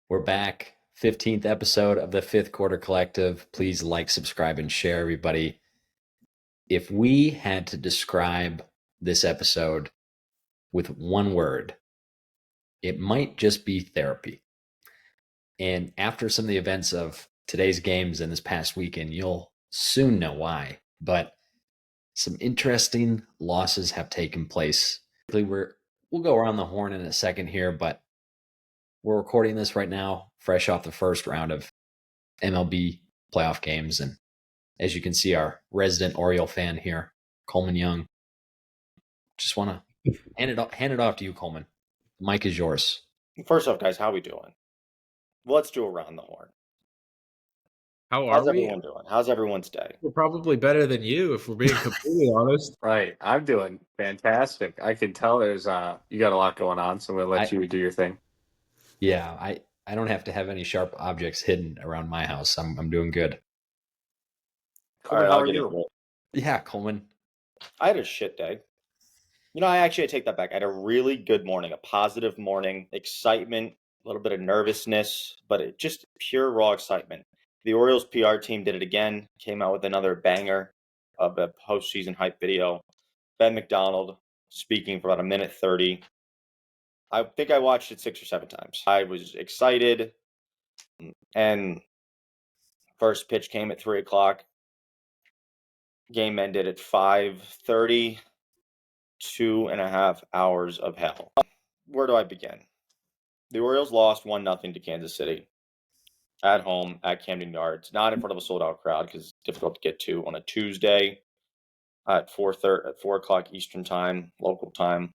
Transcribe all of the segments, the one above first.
We're back. 15th episode of the Fifth Quarter Collective. Please like, subscribe, and share, everybody. If we had to describe this episode with one word, it might just be therapy. And after some of the events of today's games and this past weekend, you'll soon know why. But some interesting losses have taken place. We'll go around the horn in a second here, but we're recording this right now, fresh off the first round of MLB playoff games. And as you can see, our resident Oriole fan here, Coleman Young, just want to hand it off to you, Coleman. The mic is yours. First off, guys, how we doing? Let's do around the horn. How's everyone doing? How's everyone's day? We're probably better than you, if we're being completely honest. Right. I'm doing fantastic. I can tell there's you got a lot going on, so I'm gonna let you do your thing. Yeah, I don't have to have any sharp objects hidden around my house. I'm doing good. Coleman, how are you? Yeah, Coleman. I had a shit day. I take that back. I had a really good morning, a positive morning, excitement, a little bit of nervousness, but just pure raw excitement. The Orioles PR team did it again, came out with another banger of a postseason hype video. Ben McDonald speaking for about 1:30. I think I watched it 6 or 7 times. I was excited, and first pitch came at 3 o'clock. Game ended at 5:30. 2.5 hours of hell. Where do I begin? The Orioles lost 1-0 to Kansas City at home at Camden Yards, not in front of a sold-out crowd because it's difficult to get to on a Tuesday at 4 o'clock Eastern time, local time.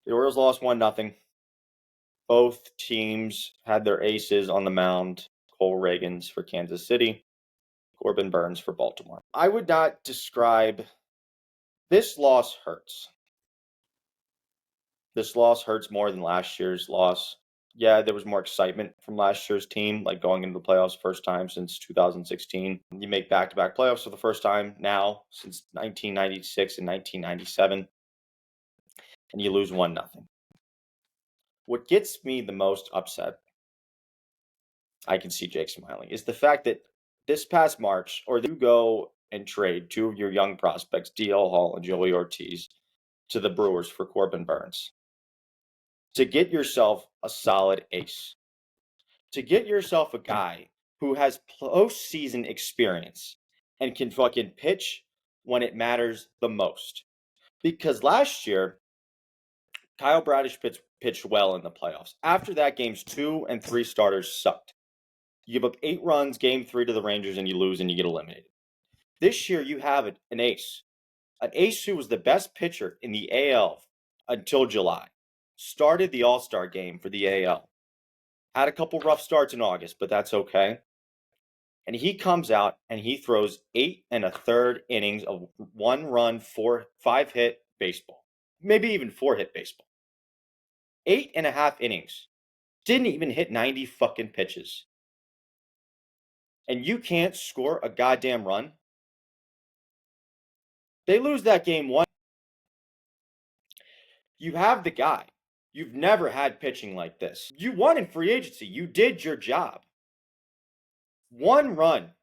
The Orioles lost 1-0. Both teams had their aces on the mound. Cole Reagans for Kansas City, Corbin Burns for Baltimore. I would not describe... This loss hurts. This loss hurts more than last year's loss. Yeah, there was more excitement from last year's team, like going into the playoffs first time since 2016. You make back-to-back playoffs for the first time now since 1996 and 1997, and you lose 1-0. What gets me the most upset, I can see Jake smiling, is the fact that this past March, or you go and trade 2 of your young prospects, DL Hall and Joey Ortiz, to the Brewers for Corbin Burns. To get yourself a solid ace. To get yourself a guy who has postseason experience and can fucking pitch when it matters the most. Because last year, Kyle Bradish pitched well in the playoffs. After that, games 2 and 3 starters sucked. You give up 8 runs, game 3 to the Rangers, and you lose and you get eliminated. This year, you have an ace. An ace who was the best pitcher in the AL until July. Started the All-Star game for the AL. Had a couple rough starts in August, but that's okay. And he comes out and he throws 8 1/3 innings of 1-run, 5-hit baseball. Maybe even 4-hit baseball. 8.5 innings. Didn't even hit 90 fucking pitches. And you can't score a goddamn run? They lose that game 1. You have the guy. You've never had pitching like this. You won in free agency. You did your job. 1 run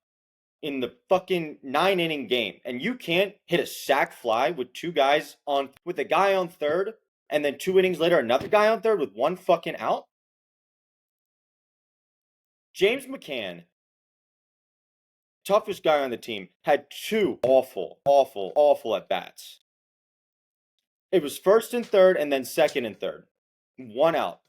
in the fucking 9-inning game, and you can't hit a sac fly with 2 guys on, with a guy on third, and then 2 innings later, another guy on third with 1 fucking out? James McCann, toughest guy on the team, had 2 awful at-bats. It was first and third, and then second and third. 1 out.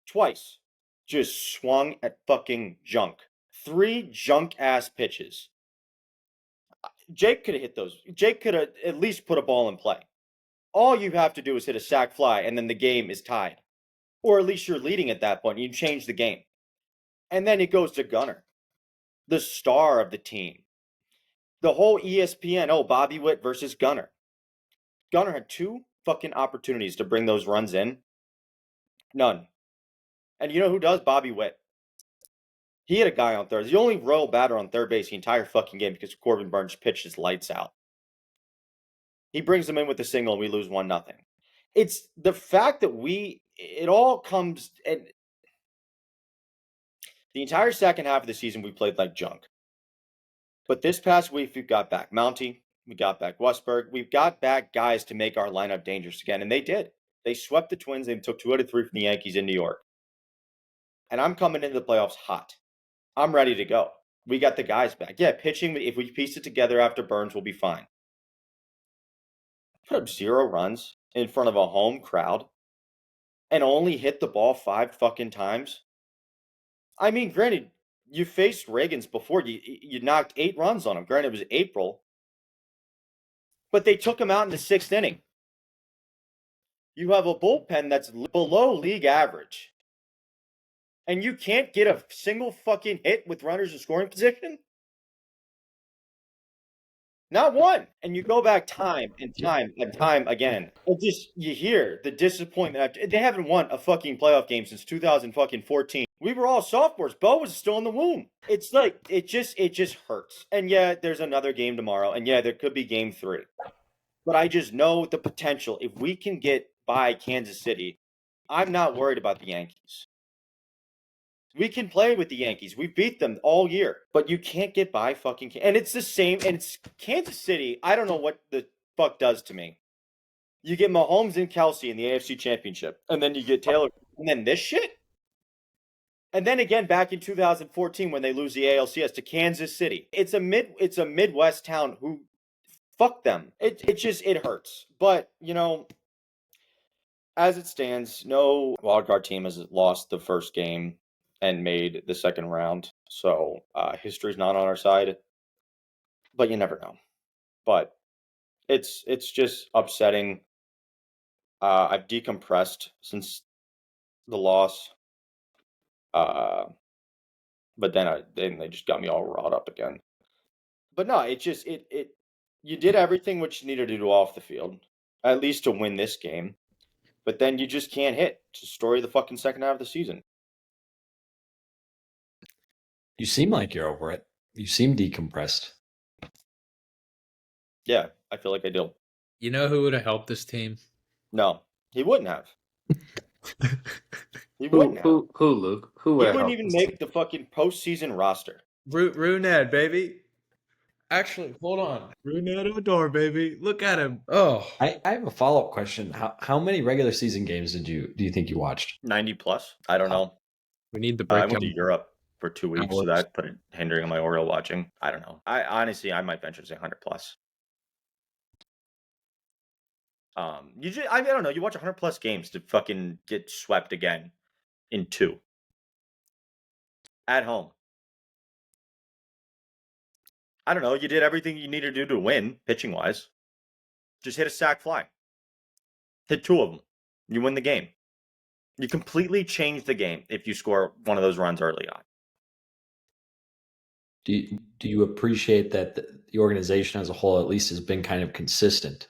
Twice. Just swung at fucking junk. 3 junk-ass pitches. Jake could have hit those. Jake could have at least put a ball in play. All you have to do is hit a sac fly, and then the game is tied. Or at least you're leading at that point. You change the game. And then it goes to Gunnar, the star of the team. The whole ESPN, Bobby Witt versus Gunnar. Gunnar had 2 fucking opportunities to bring those runs in. None. And you know who does? Bobby Witt. He had a guy on third. The only royal batter on third base the entire fucking game because Corbin Burns pitched his lights out. He brings them in with the single and we lose 1-0. It's the fact that we it all comes, and the entire second half of the season we played like junk. But this past week we got back Mountie, we got back Westberg, we've got back guys to make our lineup dangerous again, and they did. They swept the Twins and took 2 out of 3 from the Yankees in New York. And I'm coming into the playoffs hot. I'm ready to go. We got the guys back. Yeah, pitching, if we piece it together after Burns, we'll be fine. Put up 0 runs in front of a home crowd and only hit the ball 5 fucking times. I mean, granted, you faced Reagans before. You knocked 8 runs on him. Granted, it was April. But they took him out in the 6th inning. You have a bullpen that's below league average. And you can't get a single fucking hit with runners in scoring position? Not one. And you go back time and time and time again. You hear the disappointment. They haven't won a fucking playoff game since 2014. We were all sophomores. Bo was still in the womb. It's like, it just hurts. And yeah, there's another game tomorrow. And yeah, there could be game 3. But I just know the potential. If we can get by Kansas City, I'm not worried about the Yankees. We can play with the Yankees. We beat them all year. But you can't get by fucking... And it's the same. And it's Kansas City. I don't know what the fuck does to me. You get Mahomes and Kelsey in the AFC Championship. And then you get Taylor. And then this shit? And then again, back in 2014, when they lose the ALCS to Kansas City. It's a Midwest town who... Fuck them. It hurts. But, as it stands, no wildcard team has lost the first game and made the second round. So history's not on our side. But you never know. But it's just upsetting. I've decompressed since the loss. But then they just got me all wrought up again. But no, you did everything which you needed to do off the field, at least to win this game. But then you just can't hit to story the fucking second half of the season. You seem like you're over it. You seem decompressed. Yeah, I feel like I do. You know who would have helped this team? No, he wouldn't have. He wouldn't have. Who, Luke? Who He would have wouldn't helped even this make team? the fucking postseason roster. Runed, baby. Actually, hold on. Runed Odor, baby. Look at him. Oh. I have a follow-up question. How many regular season games do you think you watched? 90 plus? I don't know. We need the I break. went to Europe for 2 weeks, so that put it hindering on my Oriole watching. I don't know. I honestly might venture to say 100 plus. I don't know. You watch 100 plus games to fucking get swept again in 2 at home. I don't know. You did everything you needed to do to win, pitching wise. Just hit a sac fly. Hit 2 of them. You win the game. You completely change the game if you score one of those runs early on. Do you appreciate that the organization as a whole at least has been kind of consistent?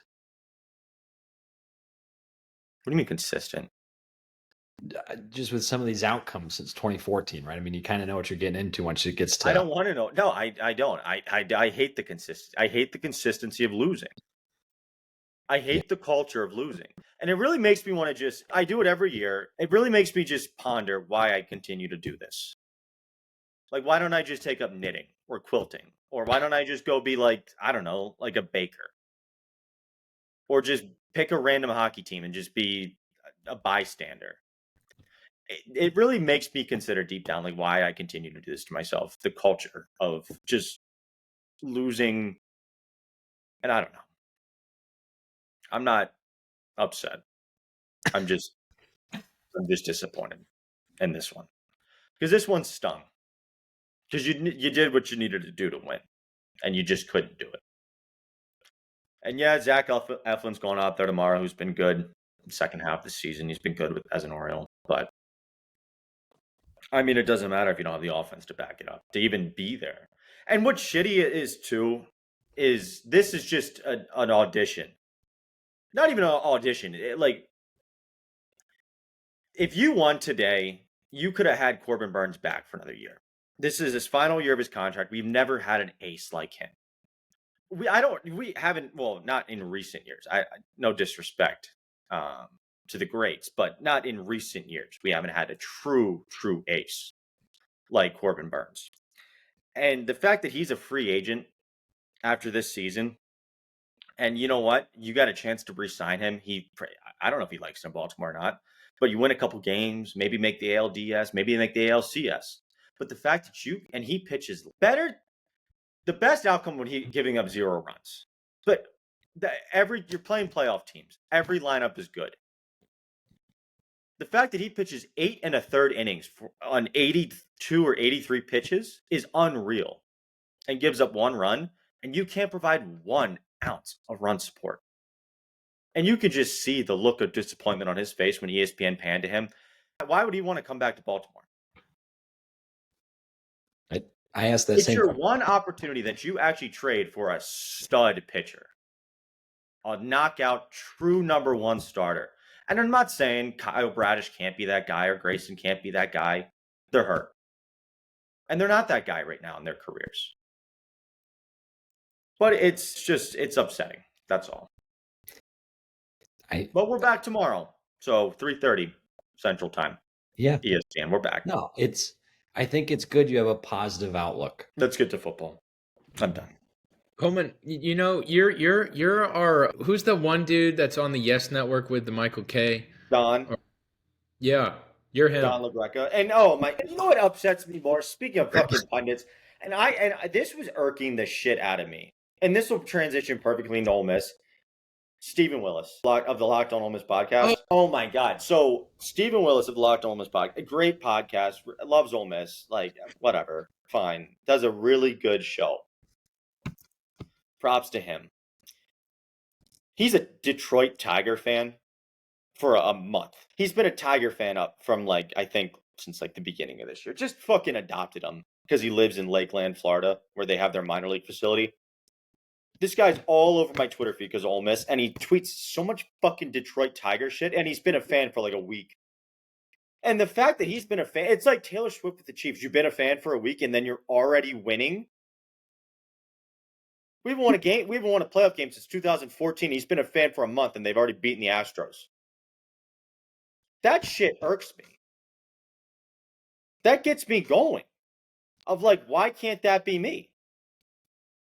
What do you mean consistent? Just with some of these outcomes since 2014, right? I mean, you kind of know what you're getting into once it gets to... I don't want to know. No, I don't. I hate the consistency. I hate the consistency of losing. I hate the culture of losing. And it really makes me want to I do it every year. It really makes me just ponder why I continue to do this. Like, why don't I just take up knitting or quilting? Or why don't I just go be like, I don't know, like a baker? Or just pick a random hockey team and just be a bystander. It really makes me consider deep down, like, why I continue to do this to myself. The culture of just losing. And I don't know. I'm not upset. I'm just disappointed in this one. Because this one stung. Because you did what you needed to do to win. And you just couldn't do it. And yeah, Zach Eflin's going out there tomorrow, who's been good in the second half of the season. He's been good as an Oriole. But, I mean, it doesn't matter if you don't have the offense to back it up, to even be there. And what's shitty is, too, is this is just an audition. Not even an audition. If you won today, you could have had Corbin Burns back for another year. This is his final year of his contract. We've never had an ace like him. We haven't, well, not in recent years. No disrespect to to the greats, but not in recent years. We haven't had a true ace like Corbin Burns. And the fact that he's a free agent after this season, and you know what? You got a chance to re-sign him. I don't know if he likes in Baltimore or not, but you win a couple games, maybe make the ALDS, maybe make the ALCS. But the fact that he pitches better, the best outcome would he giving up 0 runs. But you're playing playoff teams. Every lineup is good. The fact that he pitches 8 1/3 innings on 82 or 83 pitches is unreal, and gives up 1 run, and you can't provide 1 ounce of run support. And you could just see the look of disappointment on his face when ESPN panned to him. Why would he want to come back to Baltimore? I asked that it's same your question. one opportunity that you actually trade for a stud pitcher, a knockout, true number 1 starter. And I'm not saying Kyle Bradish can't be that guy or Grayson can't be that guy. They're hurt. And they're not that guy right now in their careers. But it's upsetting. That's all. But we're back tomorrow. So 3:30 Central Time. Yeah. ESPN, we're back. No, I think it's good you have a positive outlook. Let's get to football. I'm done. Coleman, you're our who's the one dude that's on the Yes Network with the Michael K? Don. Yeah, you're him. Don LaGreca. And you know what upsets me more? Speaking of fucking pundits, and this was irking the shit out of me. And this will transition perfectly into Ole Miss. Stephen Willis of the Locked On Ole Miss podcast. Oh my God. So Stephen Willis of the Locked On Ole Miss podcast, a great podcast, loves Ole Miss, like whatever, fine. Does a really good show. Props to him. He's a Detroit Tiger fan for a month. He's been a Tiger fan up from I think since the beginning of this year. Just fucking adopted him because he lives in Lakeland, Florida, where they have their minor league facility. This guy's all over my Twitter feed because of Ole Miss, and he tweets so much fucking Detroit Tiger shit, and he's been a fan for a week. And the fact that he's been a fan, it's like Taylor Swift with the Chiefs. You've been a fan for a week, and then you're already winning. We haven't won a game. We haven't won a playoff game since 2014. He's been a fan for a month, and they've already beaten the Astros. That shit irks me. That gets me going. Of why can't that be me?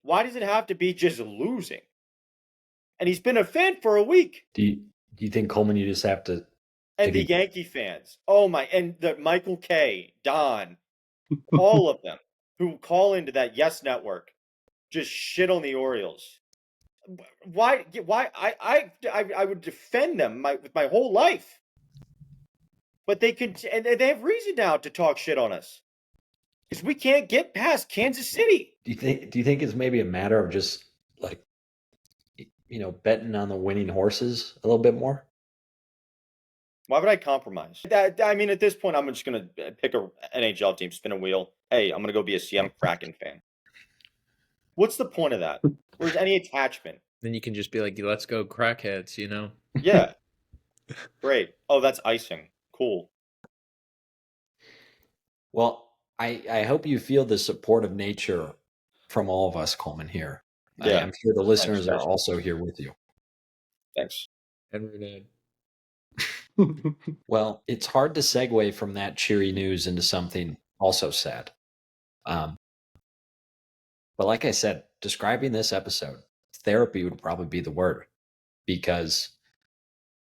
Why does it have to be just losing? And he's been a fan for a week. Do you think, Coleman, you just have to... And the Yankee fans. Oh, my. And the Michael K., Don, all of them who call into that Yes Network just shit on the Orioles. Why? I would defend them with my whole life. But they have reason now to talk shit on us. Because we can't get past Kansas City. Do you think it's maybe a matter of just betting on the winning horses a little bit more? Why would I compromise? At this point, I'm just going to pick an NHL team, spin a wheel. Hey, I'm going to go be a Seattle Kraken fan. What's the point of that? Where's any attachment? Then you can just be like, let's go crackheads, Yeah. Great. Oh, that's icing. Cool. Well, I hope you feel the support of nature from all of us, Coleman, here. Yeah. I'm sure the listeners are also here with you. Thanks. Henry Dad. Well, it's hard to segue from that cheery news into something also sad. But like I said, describing this episode, therapy would probably be the word. Because,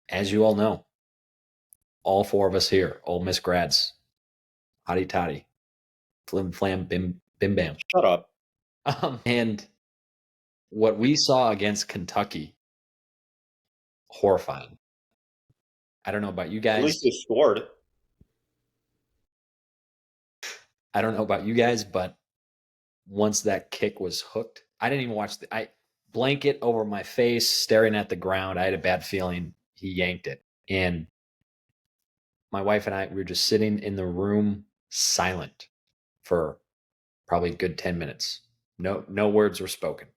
as you all know, all 4 of us here, Ole Miss grads, hotty toddy, flim flam, bim bam. Shut up. And what we saw against Kentucky, horrifying. I don't know about you guys. At least they scored. I don't know about you guys, but once that kick was hooked, I didn't even watch I blanket over my face, staring at the ground. I had a bad feeling he yanked it. And my wife and I, we were just sitting in the room silent for probably a good 10 minutes. No words were spoken.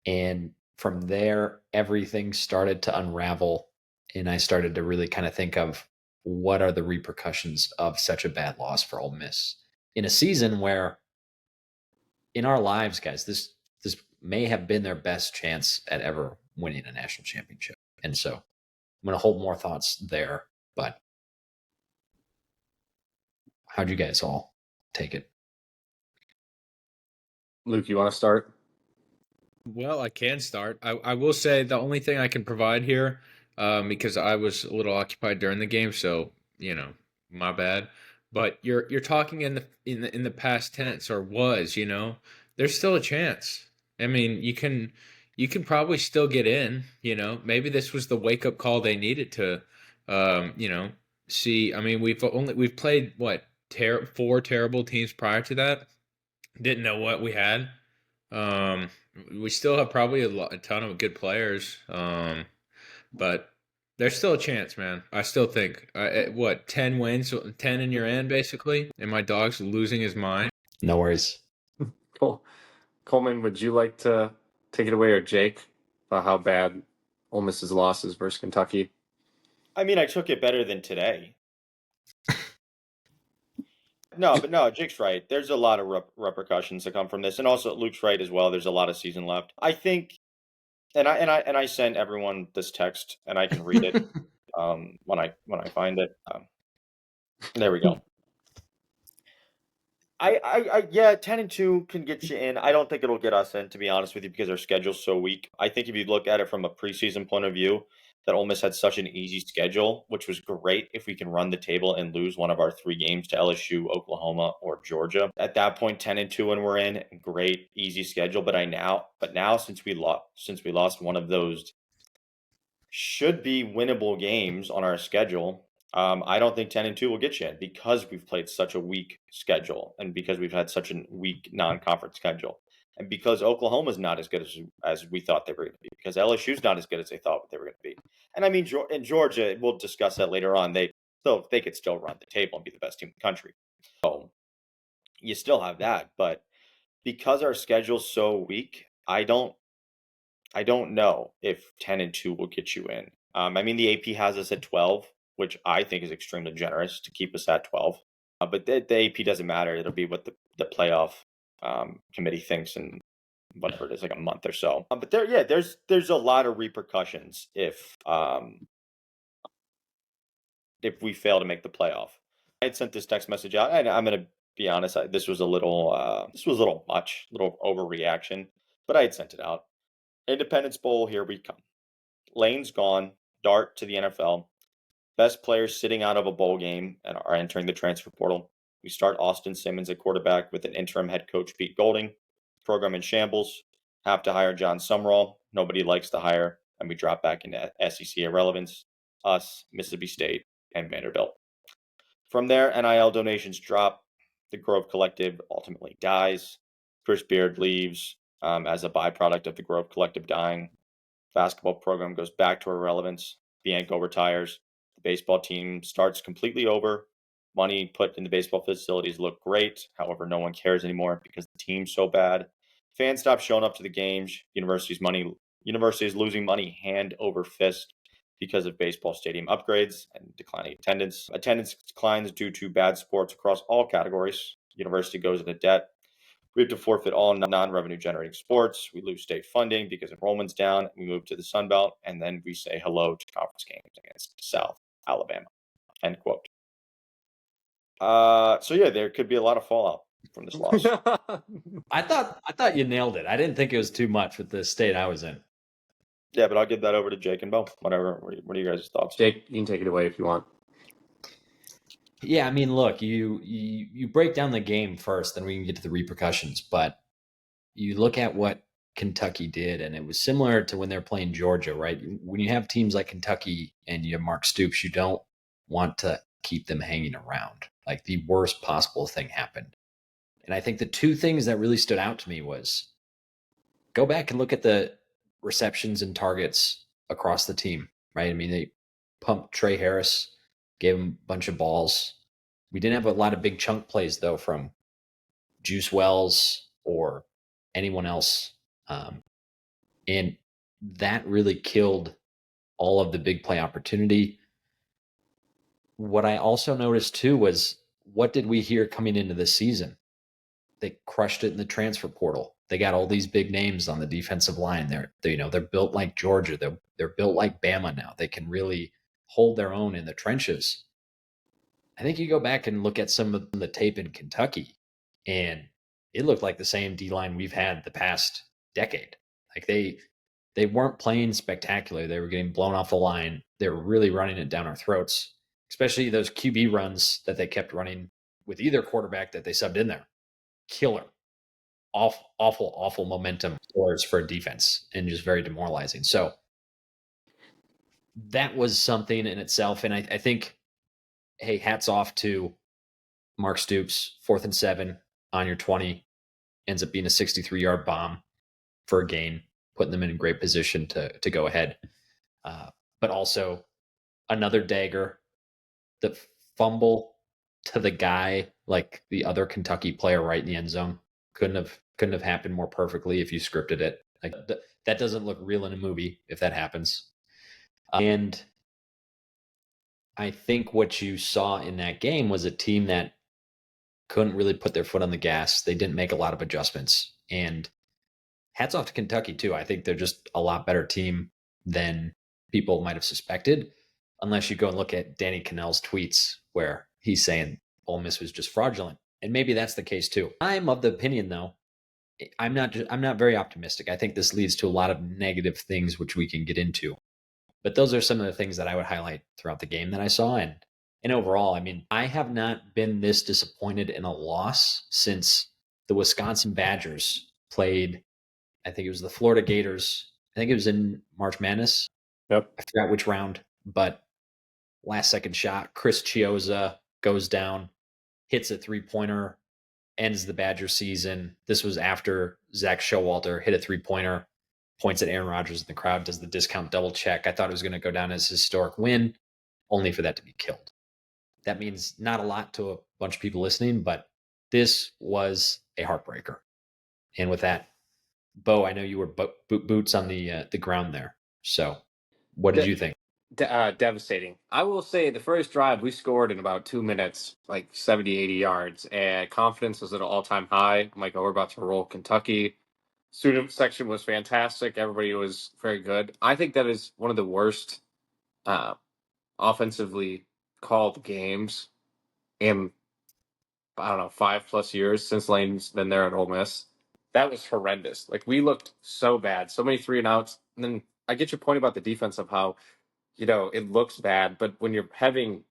And from there, everything started to unravel. And I started to really kind of think of what are the repercussions of such a bad loss for Ole Miss in a season where in our lives, guys, this may have been their best chance at ever winning a national championship. And so I'm going to hold more thoughts there. But how'd you guys all take it? Luke, you want to start? Well, I can start. I will say the only thing I can provide here, because I was a little occupied during the game, so my bad. But you're talking in the past tense, or was, there's still a chance. I mean, you can probably still get in. Maybe this was the wake up call they needed to, see. I mean, we've played what four terrible teams prior to that. Didn't know what we had. Um, we still have probably a ton of good players, but there's still a chance, man. I still think what 10 wins, 10 in your end, basically, and my dog's losing his mind. No worries. Cool. Coleman, would you like to take it away, or Jake, about how bad Ole Miss's losses versus Kentucky? I mean, I took it better than today. No, Jake's right. There's a lot of repercussions that come from this, and also Luke's right as well. There's a lot of season left. I think, and I sent everyone this text, and I can read it when I find it. There we go. Yeah, 10-2 can get you in. I don't think it'll get us in, to be honest with you, because our schedule's so weak. I think if you look at it from a preseason point of view, that Ole Miss had such an easy schedule, which was great if we can run the table and lose one of our 3 games to LSU, Oklahoma, or Georgia. At that point, 10-2 when we're in, great, easy schedule. But now since we lost one of those should be winnable games on our schedule, I don't think 10-2 will get you in because we've played such a weak schedule and because we've had such a weak non-conference schedule. And because Oklahoma's not as good as we thought they were going to be, because LSU's not as good as they thought they were going to be. And I mean, in Georgia, we'll discuss that later on. They could still run the table and be the best team in the country. So you still have that, but because our schedule's so weak, I don't know if 10-2 will get you in. I mean, the AP has us at 12, which I think is extremely generous to keep us at 12. But the AP doesn't matter. It'll be what the playoff committee thinks in whatever it is, like a month or so. But there's a lot of repercussions if we fail to make the playoff. I had sent this text message out, and I'm gonna be honest, this was a little much, little overreaction, but I had sent it out. Independence Bowl, here we come. Lane's gone, Dart to the NFL. Best players sitting out of a bowl game and are entering the transfer portal. We start Austin Simmons at quarterback with an interim head coach, Pete Golding. Program in shambles. Have to hire John Sumrall. Nobody likes to hire. And we drop back into SEC irrelevance. Us, Mississippi State, and Vanderbilt. From there, NIL donations drop. The Grove Collective ultimately dies. Chris Beard leaves as a byproduct of the Grove Collective dying. Basketball program goes back to irrelevance. Bianco retires. The baseball team starts completely over. Money put in the baseball facilities look great. However, no one cares anymore because the team's so bad. Fans stop showing up to the games. University is losing money hand over fist because of baseball stadium upgrades and declining attendance. Attendance declines due to bad sports across all categories. University goes into debt. We have to forfeit all non-revenue generating sports. We lose state funding because enrollment's down. We move to the Sun Belt, and then we say hello to conference games against South Alabama. End quote. So yeah, there could be a lot of fallout from this loss. I thought you nailed it. I didn't think it was too much with the state I was in. Yeah, but I'll give that over to Jake and Bo. Whatever. What are you guys' thoughts? Jake, you can take it away if you want. Yeah, I mean, look, you break down the game first, then we can get to the repercussions. But you look at what Kentucky did, and it was similar to when they're playing Georgia, right? When you have teams like Kentucky and you have Mark Stoops, you don't want to keep them hanging around. Like the worst possible thing happened. And I think the 2 things that really stood out to me was go back and look at the receptions and targets across the team, right? I mean, they pumped Trey Harris, gave him a bunch of balls. We didn't have a lot of big chunk plays, though, from Juice Wells or anyone else. And that really killed all of the big play opportunity. What I also noticed, too, was what did we hear coming into the season? They crushed it in the transfer portal. They got all these big names on the defensive line. They're built like Georgia. They're built like Bama now. They can really hold their own in the trenches. I think you go back and look at some of the tape in Kentucky, and it looked like the same D line we've had the past decade. Like they weren't playing spectacular. They were getting blown off the line. They were really running it down our throats, especially those QB runs that they kept running with either quarterback that they subbed in there. Killer. Awful momentum killers for a defense, and just very demoralizing. So that was something in itself. And I think, hey, hats off to Mark Stoops, 4th and 7 on your 20, ends up being a 63-yard bomb for a gain, putting them in a great position to go ahead. But also another dagger, the fumble to the guy, like the other Kentucky player right in the end zone. Couldn't have happened more perfectly if you scripted it. Like that doesn't look real in a movie if that happens. And I think what you saw in that game was a team that couldn't really put their foot on the gas. They didn't make a lot of adjustments. And hats off to Kentucky, too. I think they're just a lot better team than people might have suspected, unless you go and look at Danny Cannell's tweets where he's saying Ole Miss was just fraudulent. And maybe that's the case, too. I'm of the opinion, though, I'm not very optimistic. I think this leads to a lot of negative things, which we can get into. But those are some of the things that I would highlight throughout the game that I saw. And overall, I mean, I have not been this disappointed in a loss since the Wisconsin Badgers played, I think it was the Florida Gators. I think it was in March Madness. Yep. I forgot which round, but last second shot, Chris Chiozza goes down, hits a 3-pointer, ends the Badger season. This was after Zach Showalter hit a 3-pointer, points at Aaron Rodgers in the crowd, does the discount double check. I thought it was going to go down as a historic win, only for that to be killed. That means not a lot to a bunch of people listening, but this was a heartbreaker. And with that, Bo, I know you were boots on the ground there. So what did you think? Devastating. I will say the first drive we scored in about 2 minutes, like 70, 80 yards, and confidence was at an all-time high. I'm like, oh, we're about to roll Kentucky. Student section was fantastic. Everybody was very good. I think that is one of the worst offensively called games in, I don't know, 5+ years since Lane's been there at Ole Miss. That was horrendous. Like, we looked so bad. So many 3-and-outs. And then I get your point about the defense of how, it looks bad, but when you're having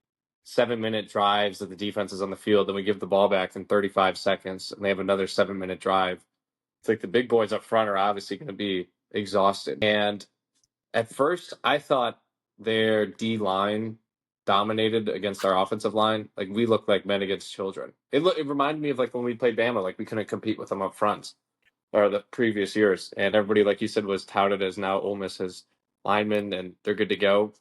7-minute drives that the defense is on the field, then we give the ball back in 35 seconds and they have another 7-minute drive. It's like the big boys up front are obviously going to be exhausted. And at first, I thought their D line dominated against our offensive line. Like, we looked like men against children. It reminded me of like when we played Bama, like we couldn't compete with them up front, or the previous years. And everybody, like you said, was touted as now Ole Miss has linemen and they're good to go.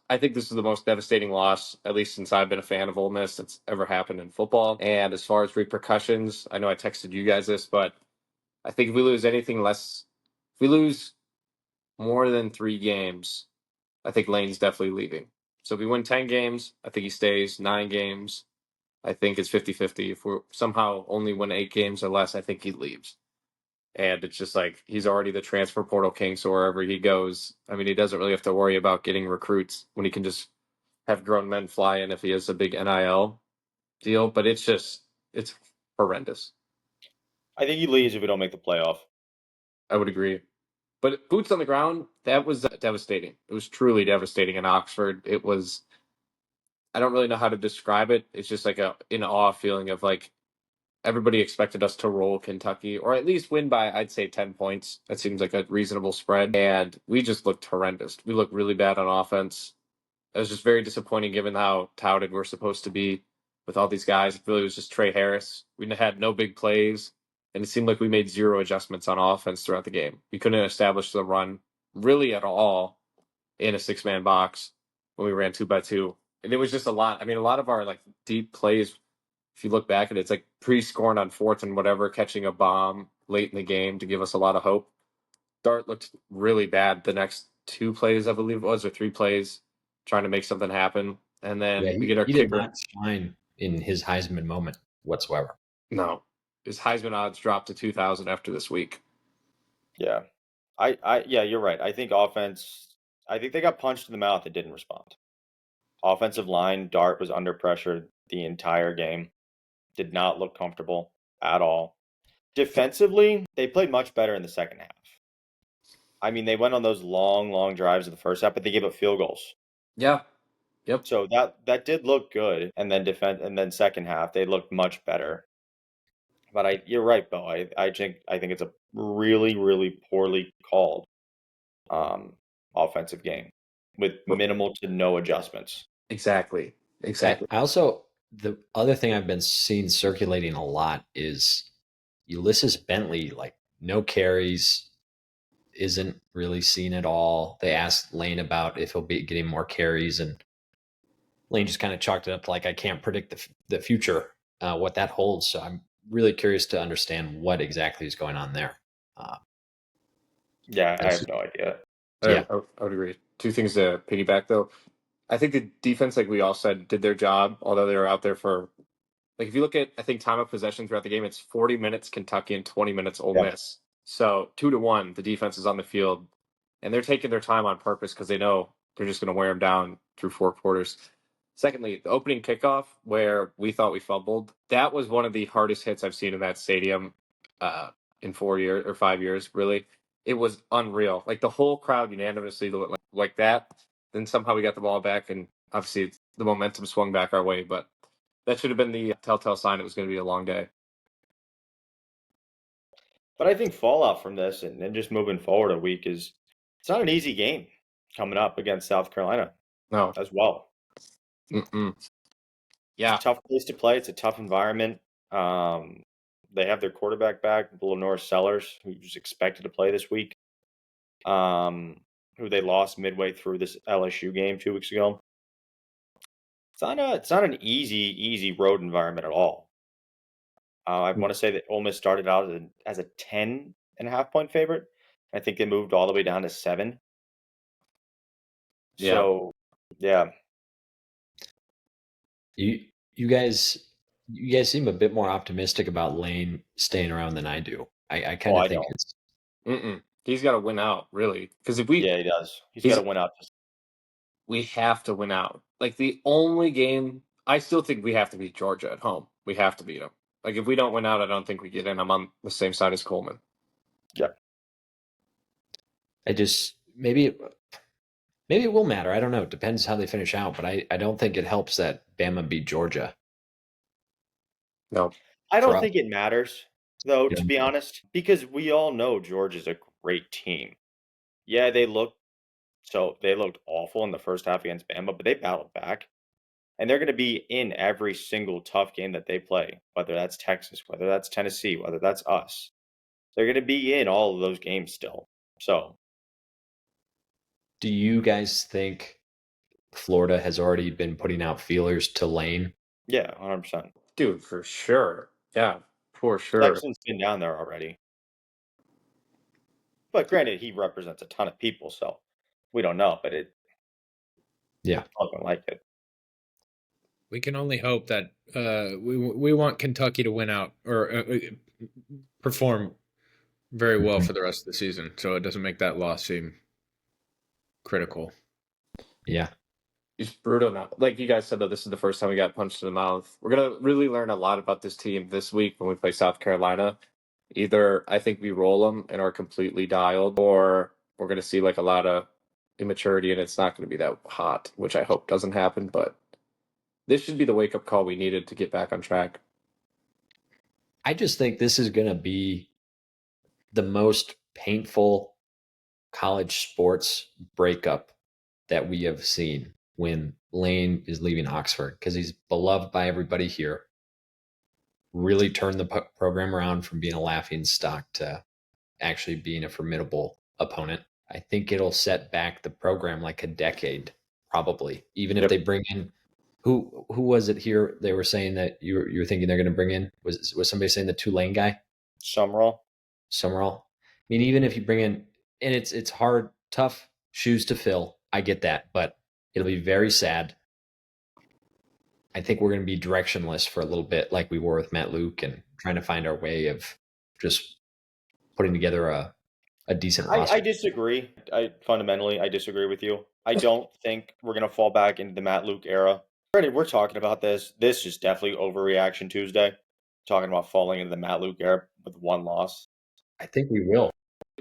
I think this is the most devastating loss, at least since I've been a fan of Ole Miss, that's ever happened in football. And as far as repercussions, I know I texted you guys this, but I think if we lose anything less, if we lose more than 3 games, I think Lane's definitely leaving. So if we win 10 games, I think he stays. 9 games, I think it's 50-50. If we're somehow only win 8 games or less, I think he leaves. And it's just like he's already the transfer portal king, so wherever he goes, I mean, he doesn't really have to worry about getting recruits when he can just have grown men fly in if he has a big NIL deal. But it's horrendous. I think he leaves if we don't make the playoff. I would agree. But boots on the ground, that was devastating. It was truly devastating in Oxford. It was, I don't really know how to describe it. It's just like a in awe feeling of like everybody expected us to roll Kentucky or at least win by, I'd say, 10 points. That seems like a reasonable spread. And we just looked horrendous. We looked really bad on offense. It was just very disappointing given how touted we're supposed to be with all these guys. It really was just Trey Harris. We had no big plays. And it seemed like we made 0 adjustments on offense throughout the game. We couldn't establish the run really at all in a 6-man box when we ran 2x2. And it was just a lot. I mean, a lot of our like deep plays, if you look back at it, it's like pre-scoring on 4th and whatever, catching a bomb late in the game to give us a lot of hope. Dart looked really bad the next 2 plays, I believe it was, or 3 plays, trying to make something happen. And then we get our he kicker. did not shine in his Heisman moment whatsoever. No. his Heisman odds drop to 2,000 after this week. Yeah. Yeah, you're right. I think they got punched in the mouth and didn't respond. Offensive line, Dart was under pressure the entire game. Did not look comfortable at all. Defensively, they played much better in the second half. I mean, they went on those long, long drives in the first half, but they gave up field goals. Yeah. Yep. So that did look good. And then second half, they looked much better. But you're right, Bo. I think it's a really, really poorly called offensive game with minimal to no adjustments. Exactly. I also, the other thing I've been seeing circulating a lot is Ulysses Bentley, like no carries, isn't really seen at all. They asked Lane about if he'll be getting more carries, and Lane just kind of chalked it up to like, I can't predict the future, what that holds. So I'm really curious to understand what exactly is going on there. Yeah, I have no idea. Yeah. I would agree. Two things to piggyback, though. I think the defense, like we all said, did their job, although they were out there for, like, if you look at, I think, time of possession throughout the game, it's 40 minutes Kentucky and 20 minutes Ole Miss. So 2-1, the defense is on the field, and they're taking their time on purpose because they know they're just going to wear them down through 4 quarters. Secondly, the opening kickoff where we thought we fumbled, that was one of the hardest hits I've seen in that stadium in 4 years or 5 years, really. It was unreal. Like the whole crowd unanimously like that. Then somehow we got the ball back, and obviously the momentum swung back our way. But that should have been the telltale sign it was going to be a long day. But I think fallout from this and then just moving forward a week is it's not an easy game coming up against South Carolina. No. As well. Mm-mm. Yeah. It's a tough place to play. It's a tough environment. They have their quarterback back, Lenore Sellers, who's expected to play this week. Who they lost midway through this LSU game 2 weeks ago. It's not an easy road environment at all. I want to say that Ole Miss started out as a 10.5-point favorite. I think they moved all the way down to 7. Yeah. So, yeah. You guys seem a bit more optimistic about Lane staying around than I do. I kind of think it's. He's got to win out, really, because if we. Yeah, he does. He's got to win out. We have to win out. Like the only game, I still think we have to beat Georgia at home. We have to beat them. Like if we don't win out, I don't think we get in. I'm on the same side as Coleman. Yeah. Maybe it will matter. I don't know. It depends how they finish out, but I don't think it helps that Bama beat Georgia. No. I don't think it matters, though, to be honest, because we all know Georgia's a great team. Yeah, they looked awful in the first half against Bama, but they battled back. And they're going to be in every single tough game that they play, whether that's Texas, whether that's Tennessee, whether that's us. They're going to be in all of those games still. So, do you guys think Florida has already been putting out feelers to Lane? Yeah, 100%. Dude, for sure. Yeah, for sure. Texan's been down there already. But granted, he represents a ton of people, so we don't know, but yeah, looking like it. We can only hope that we want Kentucky to win out or perform very well for the rest of the season, so it doesn't make that loss seem critical. Yeah. It's brutal now. Like you guys said, though, this is the first time we got punched in the mouth. We're going to really learn a lot about this team this week when we play South Carolina. Either I think we roll them and are completely dialed, or we're going to see like a lot of immaturity and it's not going to be that hot, which I hope doesn't happen. But this should be the wake-up call we needed to get back on track. I just think this is going to be the most painful college sports breakup that we have seen when Lane is leaving Oxford, because he's beloved by everybody here. Really turned the program around from being a laughing stock to actually being a formidable opponent. I think it'll set back the program like a decade, probably. Even if they bring in who was it here? They were saying that you were thinking they're going to bring in was somebody saying the Tulane guy? Summerall. I mean, even if you bring in, and it's hard, tough shoes to fill. I get that, but it'll be very sad I think we're going to be directionless for a little bit, like we were with Matt Luke, and trying to find our way of just putting together a decent roster. I disagree. I disagree with you. I don't think we're gonna fall back into the Matt Luke era. Already, we're talking about this. This is definitely overreaction Tuesday. Talking about falling into the Matt Luke era with one loss. I think we will.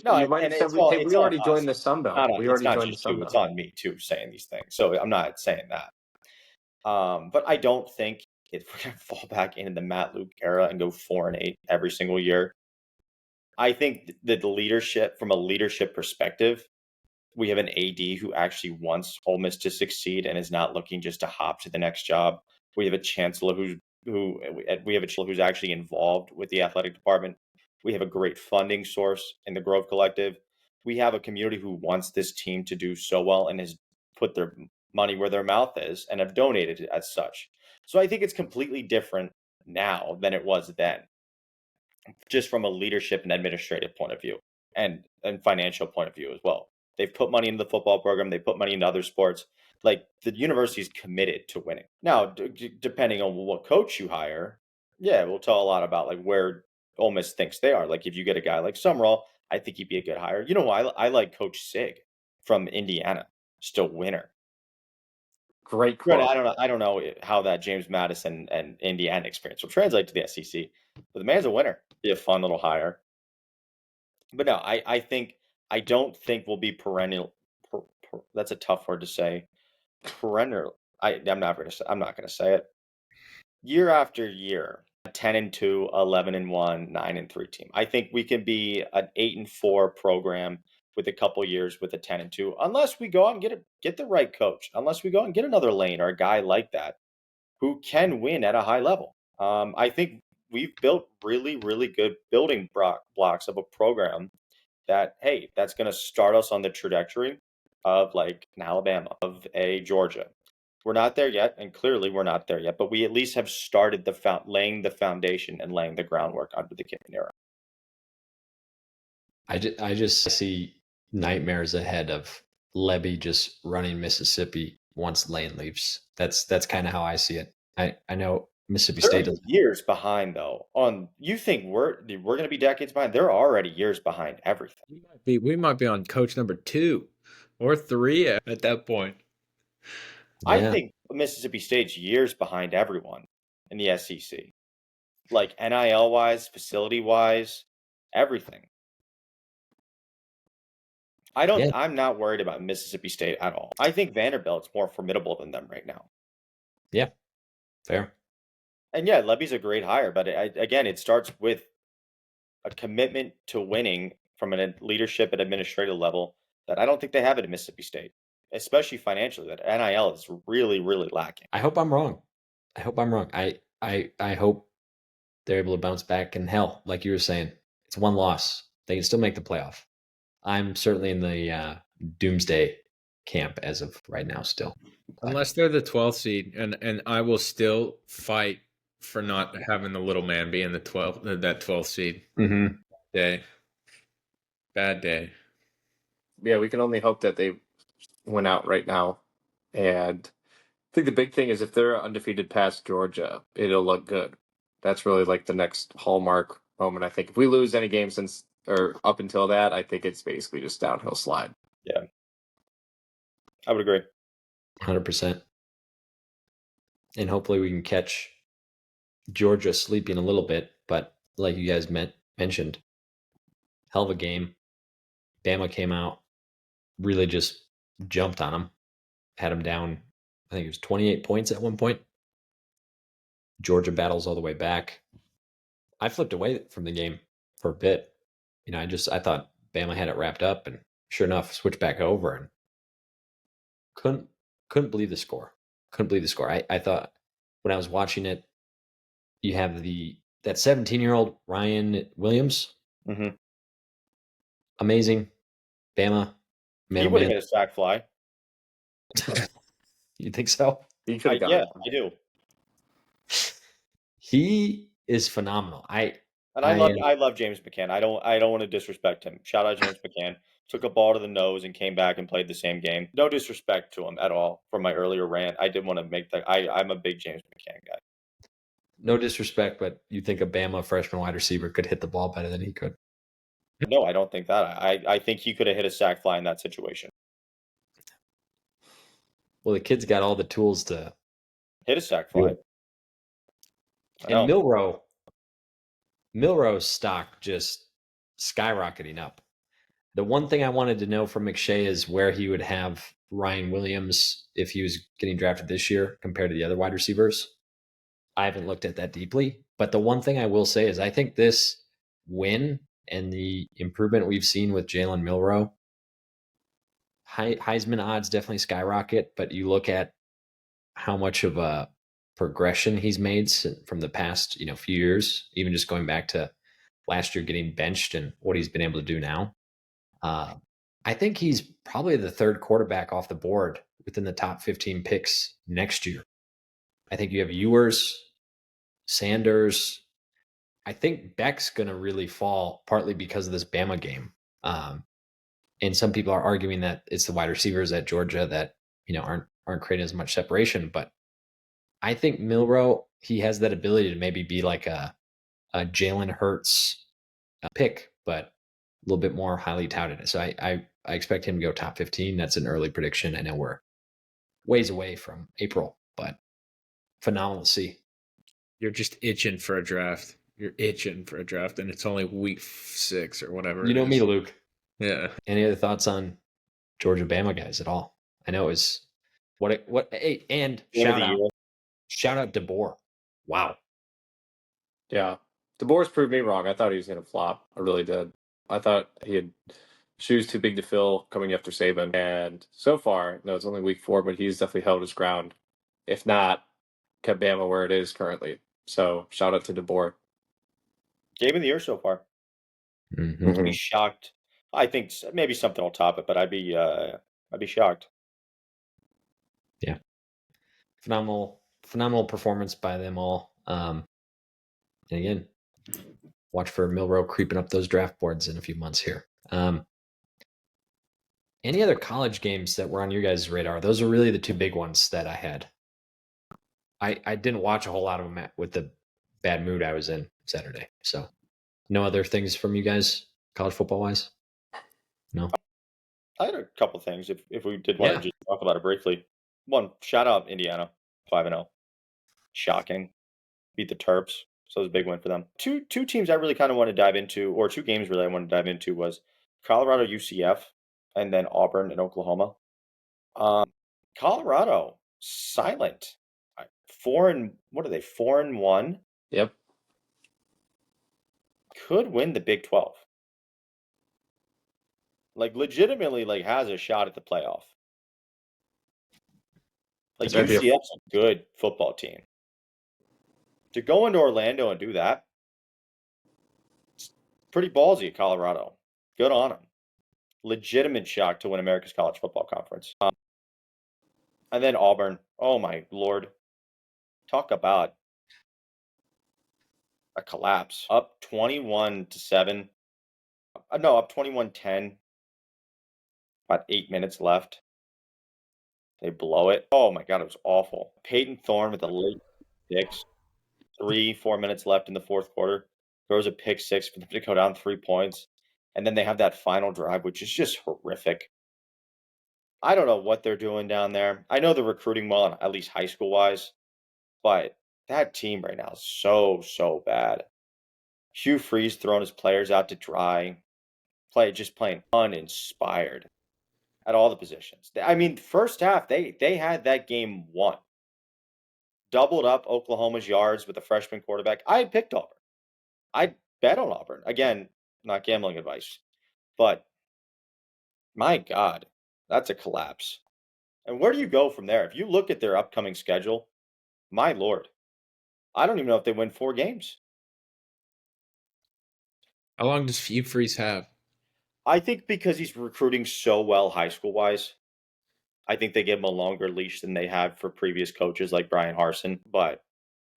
No, You might have said, it's hey, we on already us. joined the Sun Belt. We It's already not joined the just Sun you. It's Belt. on me too saying these things. So I'm not saying that. But I don't think if we're gonna fall back into the Matt Luke era and go 4-8 every single year. I think that the leadership, from a leadership perspective, we have an AD who actually wants Ole Miss to succeed and is not looking just to hop to the next job. We have a chancellor who's actually involved with the athletic department. We have a great funding source in the Grove Collective. We have a community who wants this team to do so well and has put their money where their mouth is and have donated it as such. So I think it's completely different now than it was then, just from a leadership and administrative point of view and financial point of view as well. They've put money into the football program. They put money into other sports. Like, the university is committed to winning. Now, depending on what coach you hire, yeah, we'll tell a lot about like where Ole Miss thinks they are. Like, if you get a guy like Summerall, I think he'd be a good hire. You know, I like Coach Sig from Indiana, still winner. Great Granted, quote. I don't know how that James Madison and Indiana experience will translate to the SEC, but the man's a winner. Be a fun little hire. But no, I don't think we'll be perennial. That's a tough word to say. Perennial. I'm not gonna say it. Year after year, a 10-2, 11-1, 9-3 team. I think we can be an 8-4 program with a couple years with a 10-2, unless we go out and get the right coach. Unless we go out and get another Lane or a guy like that who can win at a high level. I think we've built really, really good building blocks of a program that, hey, that's going to start us on the trajectory of like an Alabama, of a Georgia. We're not there yet, and clearly we're not there yet, but we at least have started laying the foundation and laying the groundwork under the Kiffin era. I just see nightmares ahead of Lebby just running Mississippi once Lane leaves. That's kind of how I see it. I know Mississippi State They're doesn't. years behind though. You think we're going to be decades behind? They're already years behind everything. We might be on coach number 2 or 3 at that point. I Yeah. think Mississippi State's years behind everyone in the SEC, like NIL wise, facility wise, everything. Yeah. I'm not worried about Mississippi State at all. I think Vanderbilt's more formidable than them right now. Yeah. Fair. And yeah, Levy's a great hire, but again, it starts with a commitment to winning from a leadership and administrative level that I don't think they have at Mississippi State, especially financially. That NIL is really, really lacking. I hope I'm wrong. I hope I'm wrong. I hope they're able to bounce back. And hell, like you were saying, it's one loss. They can still make the playoff. I'm certainly in the doomsday camp as of right now still. Unless they're the 12th seed, and I will still fight for not having the little man be in the 12th seed. Mm-hmm. Day. Bad day. Yeah, we can only hope that they win out right now. And I think the big thing is if they're undefeated past Georgia, it'll look good. That's really like the next hallmark moment. I think if we lose any game since or up until that, I think it's basically just downhill slide. Yeah, I would agree. 100%. And hopefully we can catch Georgia sleeping a little bit. But like you guys mentioned, hell of a game. Bama came out, really just jumped on them, had them down. I think it was 28 points at one point. Georgia battles all the way back. I flipped away from the game for a bit. You know, I thought Bama had it wrapped up, and sure enough, switched back over and couldn't believe the score. Couldn't believe the score. I thought when I was watching it, you have that 17-year-old Ryan Williams. Mm-hmm. Amazing. Bama. He would have hit a sack fly. You think so? He could have Yeah, I do. He is phenomenal. I love James McCann. I don't want to disrespect him. Shout out James McCann. took a ball to the nose and came back and played the same game. No disrespect to him at all from my earlier rant. I did want to make that. I'm a big James McCann guy. No disrespect, but you think a Bama freshman wide receiver could hit the ball better than he could? No, I don't think that. I think he could have hit a sack fly in that situation. Well, the kid's got all the tools to hit a sack fly. And Milroe's stock just skyrocketing up. The one thing I wanted to know from McShay is where he would have Ryan Williams if he was getting drafted this year compared to the other wide receivers. I haven't looked at that deeply, but the one thing I will say is I think this win and the improvement we've seen with Jalen Milroe, Heisman odds definitely skyrocket, but you look at how much of a progression he's made from the past, few years, even just going back to last year getting benched and what he's been able to do now. I think he's probably the third quarterback off the board within the top 15 picks next year. I think you have Ewers, Sanders. I think Beck's going to really fall partly because of this Bama game. And some people are arguing that it's the wide receivers at Georgia that, aren't creating as much separation. But I think Milroe, he has that ability to maybe be like a Jalen Hurts pick, but a little bit more highly touted. So I expect him to go top 15. That's an early prediction. I know we're ways away from April, but phenomenal to see. You're just itching for a draft. You're itching for a draft, and it's only week 6 or whatever. You know me, Luke. Yeah. Any other thoughts on Georgia Bama guys at all? I know it was and shout out DeBoer. Wow. Yeah. DeBoer's proved me wrong. I thought he was going to flop. I really did. I thought he had shoes too big to fill coming after Saban. And so far, no, it's only week 4, but he's definitely held his ground. If not, kept Bama where it is currently. So shout out to DeBoer. Game of the year so far. Mm-hmm. I'd be shocked. I think maybe something will top it, but I'd be shocked. Yeah. Phenomenal performance by them all. And again, watch for Milroe creeping up those draft boards in a few months here. Any other college games that were on your guys' radar? Those are really the two big ones that I had. I didn't watch a whole lot of them with the bad mood I was in Saturday. So no other things from you guys, college football wise? No. I had a couple things if we did want to just talk about it briefly. One, shout out Indiana, 5-0. Shocking. Beat the Terps. So it was a big win for them. Two teams I really kind of want to dive into, or two games really I want to dive into, was Colorado UCF and then Auburn and Oklahoma. Colorado, silent. 4-1? Yep. Could win the Big 12. Like legitimately has a shot at the playoff. Like UCF's a good football team. To go into Orlando and do that, it's pretty ballsy at Colorado. Good on them. Legitimate shock to win America's College Football Conference. And then Auburn. Oh my Lord. Talk about a collapse. Up 21-7. No, up 21-10. About 8 minutes left. They blow it. Oh my God, it was awful. Peyton Thorne with a late 6. 3-4 minutes left in the fourth quarter. Throws a pick 6 for them to go down 3 points. And then they have that final drive, which is just horrific. I don't know what they're doing down there. I know they're recruiting well, at least high school wise, but that team right now is so bad. Hugh Freeze throwing his players out to dry, just playing uninspired at all the positions. I mean, first half they had that game won. Doubled up Oklahoma's yards with a freshman quarterback. I had picked Auburn. I bet on Auburn. Again, not gambling advice, but my God, that's a collapse. And where do you go from there? If you look at their upcoming schedule, my Lord, I don't even know if they win 4 games. How long does Hugh Freeze have? I think because he's recruiting so well high school wise, I think they give him a longer leash than they have for previous coaches like Brian Harsin. But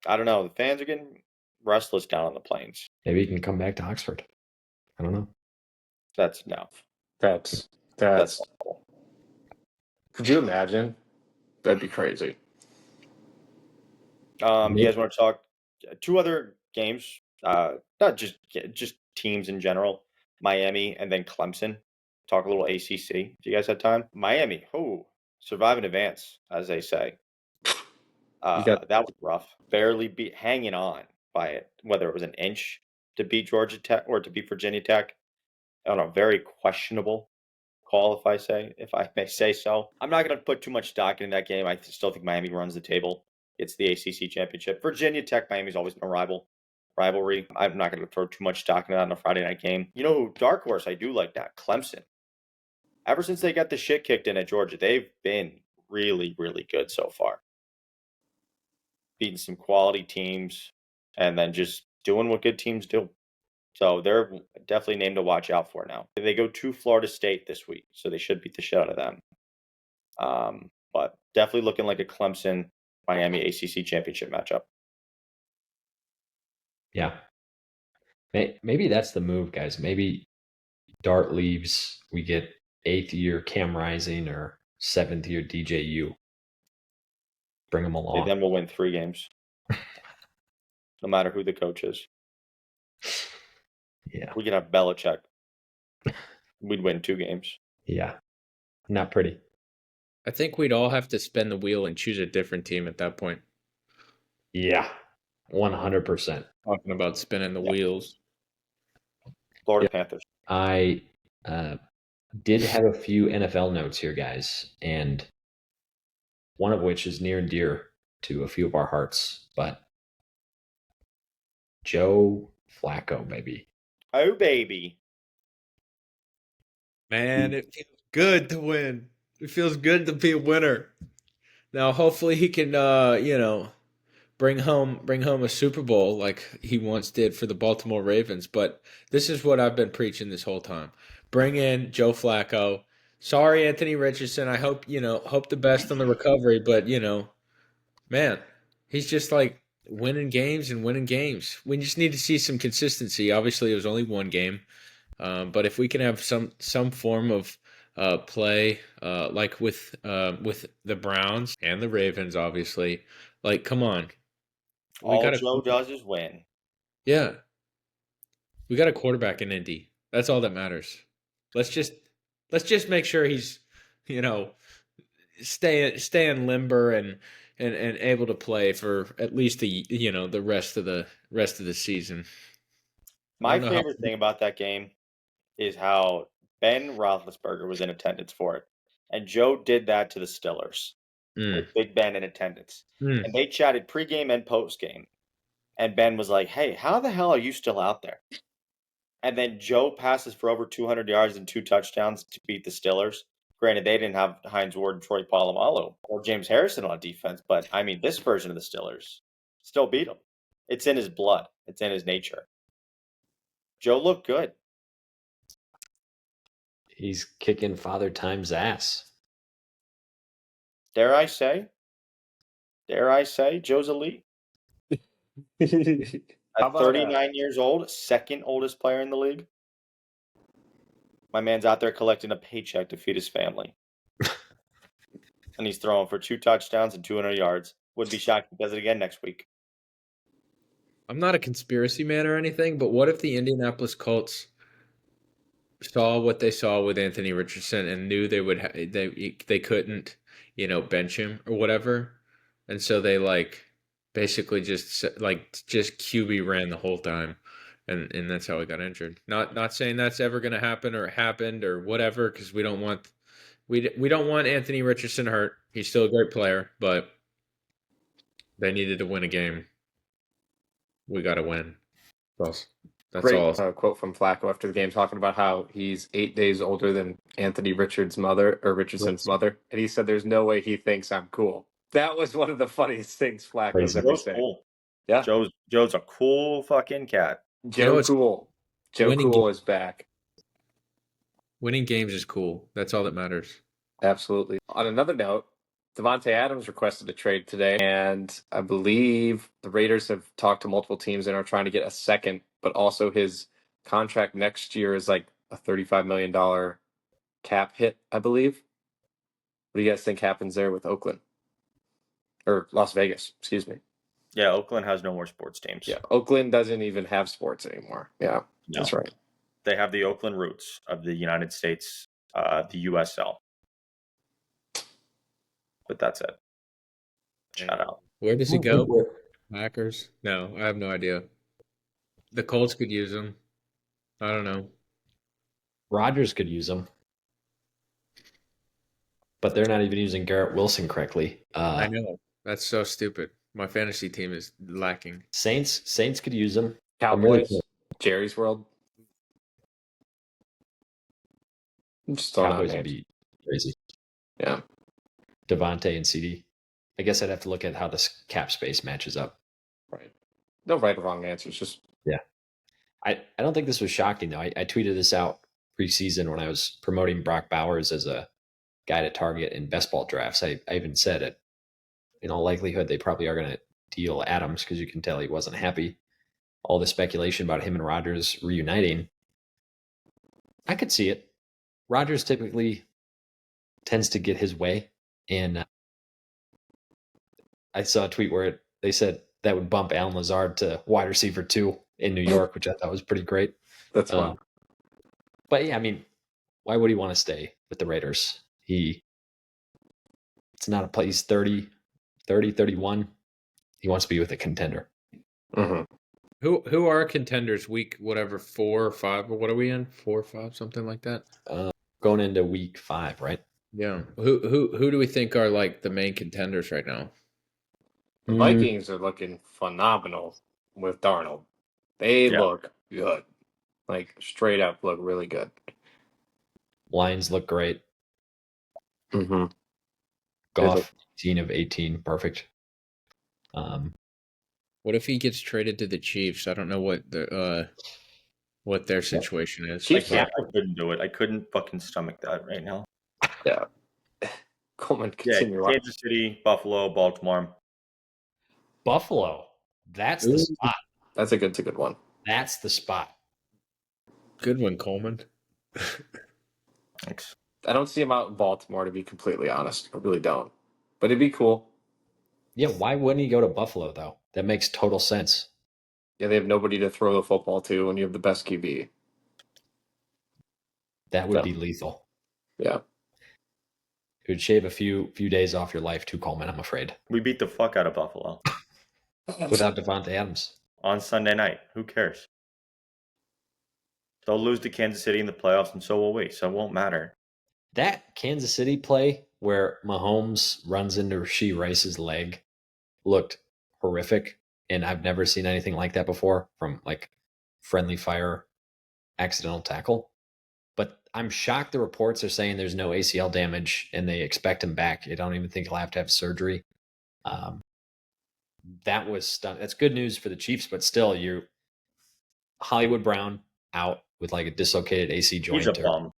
I don't know. The fans are getting restless down on the plains. Maybe he can come back to Oxford. I don't know. That's no. That's That's awful. Could you imagine? That'd be crazy. You guys want to talk two other games? Not just teams in general. Miami and then Clemson. Talk a little ACC. Do you guys have time? Miami, survive in advance, as they say. That was rough. Barely hanging on by it, whether it was an inch to beat Georgia Tech or to beat Virginia Tech. I don't know, very questionable call, if I may say so. I'm not going to put too much stock in that game. I still think Miami runs the table. It's the ACC championship. Virginia Tech, Miami's always been a rivalry. I'm not going to throw too much stock in that on a Friday night game. You know, dark horse, I do like that. Clemson. Ever since they got the shit kicked in at Georgia, they've been really, really good so far. Beating some quality teams and then just doing what good teams do. So they're definitely named to watch out for now. They go to Florida State this week, so they should beat the shit out of them. But definitely looking like a Clemson Miami ACC championship matchup. Yeah. Maybe that's the move, guys. Maybe Dart leaves. We get 8th year Cam Rising or 7th year DJU. Bring them along. Then we'll win 3 games. No matter who the coach is. Yeah. We could have Belichick. We'd win 2 games. Yeah. Not pretty. I think we'd all have to spin the wheel and choose a different team at that point. Yeah. 100%. Talking about spinning the wheels. Florida Panthers. I did have a few NFL notes here, guys, and one of which is near and dear to a few of our hearts, but Joe Flacco, baby. Oh, baby. Man, it feels good to win. It feels good to be a winner. Now, hopefully he can, bring home a Super Bowl like he once did for the Baltimore Ravens. But this is what I've been preaching this whole time. Bring in Joe Flacco. Sorry, Anthony Richardson. I hope the best on the recovery. But man, he's just like winning games and winning games. We just need to see some consistency. Obviously, it was only one game, but if we can have some form of play like with the Browns and the Ravens, obviously, like come on. All Joe does is win. Yeah. We got a quarterback in Indy. That's all that matters. Let's just make sure he's, staying limber and able to play for at least the rest of the season. My favorite thing about that game is how Ben Roethlisberger was in attendance for it. And Joe did that to the Steelers with Big Ben in attendance. And they chatted pregame and postgame. And Ben was like, hey, how the hell are you still out there? And then Joe passes for over 200 yards and 2 touchdowns to beat the Steelers. Granted, they didn't have Hines Ward and Troy Polamalu or James Harrison on defense. But, I mean, this version of the Steelers still beat them. It's in his blood. It's in his nature. Joe looked good. He's kicking Father Time's ass. Dare I say, Joe's elite. At 39 years old, second oldest player in the league. My man's out there collecting a paycheck to feed his family. And he's throwing for 2 touchdowns and 200 yards. Would be shocked if he does it again next week. I'm not a conspiracy man or anything, but what if the Indianapolis Colts saw what they saw with Anthony Richardson and knew they would they couldn't, bench him or whatever, and so they basically just QB ran the whole time, and that's how he got injured. Not saying that's ever going to happen or happened or whatever, because we don't want Anthony Richardson hurt. He's still a great player, but they needed to win a game. We got to win. That's Great all. Quote from Flacco after the game talking about how he's 8 days older than Anthony Richardson's mother, and he said there's no way he thinks I'm cool. That was one of the funniest things Flacco's ever said. Cool. Yeah, Joe's a cool fucking cat. Joe Cool is back. Winning games is cool. That's all that matters. Absolutely. On another note, Devontae Adams requested a trade today, and I believe the Raiders have talked to multiple teams and are trying to get a second, but also his contract next year is like a $35 million cap hit, I believe. What do you guys think happens there with Oakland? Or Las Vegas, excuse me. Yeah, Oakland has no more sports teams. Yeah, Oakland doesn't even have sports anymore. Yeah, No. that's right. They have the Oakland roots of the United States, the USL. But that's it. Shout out. Where does he go? Packers? No, I have no idea. The Colts could use him. I don't know. Rodgers could use them, but they're not even using Garrett Wilson correctly. I know. That's so stupid. My fantasy team is lacking. Saints could use them. Cowboys, Jerry's World. I'm just throwing out Cowboys would names. be crazy. Yeah. Devontae and CD. I guess I'd have to look at how this cap space matches up. Right. No right or wrong answers. Just I don't think this was shocking, though. I tweeted this out preseason when I was promoting Brock Bowers as a guy to target in best ball drafts. I even said it. In all likelihood, they probably are going to deal Adams because you can tell he wasn't happy. All the speculation about him and Rodgers reuniting. I could see it. Rodgers typically tends to get his way. And I saw a tweet where they said that would bump Alan Lazard to wide receiver 2 in New York, which I thought was pretty great. that's fun. But yeah, I mean, why would he want to stay with the Raiders? It's not a play. He's 30, 31. He wants to be with a contender. Mm-hmm. Who are contenders week whatever 4 or 5 or what are we in 4 or 5 something like that? Going into week 5, right? Yeah. Who do we think are like the main contenders right now? The Vikings are looking phenomenal with Darnold. They look good. Like, straight up look really good. Lions look great. Mm-hmm. Goff, 18 of 18, perfect. What if he gets traded to the Chiefs? I don't know what their situation is. Chiefs I couldn't do it. I couldn't fucking stomach that right now. Yeah. Coleman, Yeah, continue. Kansas City, Buffalo, Baltimore. Buffalo. That's the spot. That's a good one. That's the spot. Good one, Coleman. Thanks. I don't see him out in Baltimore, to be completely honest. I really don't. But it'd be cool. Yeah, why wouldn't he go to Buffalo, though? That makes total sense. Yeah, they have nobody to throw the football to when you have the best QB. That would be lethal. Yeah. It would shave a few days off your life too, Coleman, I'm afraid. We beat the fuck out of Buffalo Without Devontae Adams. on Sunday night. Who cares? They'll lose to Kansas City in the playoffs, and so will we. So it won't matter. That Kansas City play where Mahomes runs into Rashee Rice's leg looked horrific. And I've never seen anything like that before from like friendly fire accidental tackle. But I'm shocked the reports are saying there's no ACL damage and they expect him back. I don't even think he'll have to have surgery. That was stunning. That's good news for the Chiefs, but still, you Hollywood Brown out with like a dislocated AC joint. He's a bum.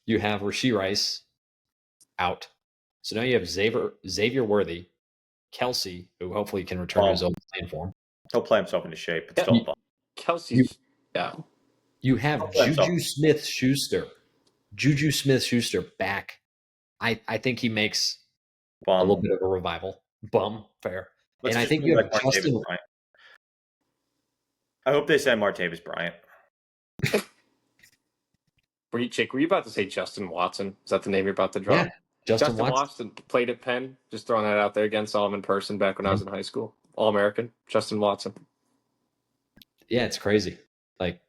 You have Rashee Rice out. So now you have Xavier Worthy, Kelsey, who hopefully can return to his old playing form. He'll play himself into shape, but still a bum. Kelsey's, yeah. You have Juju Smith-Schuster. Juju Smith-Schuster back. I think he makes a little bit of a revival. Bum, fair. Let's and I just think bring you have back Justin. Martavis Bryant. I hope they send Martavis Bryant. Were you about to say Justin Watson? Is that the name you're about to drop? Yeah, Justin Watson played at Penn. Just throwing that out there again. Saw him in person back when I was in high school. All-American. Justin Watson. Yeah, it's crazy. Like,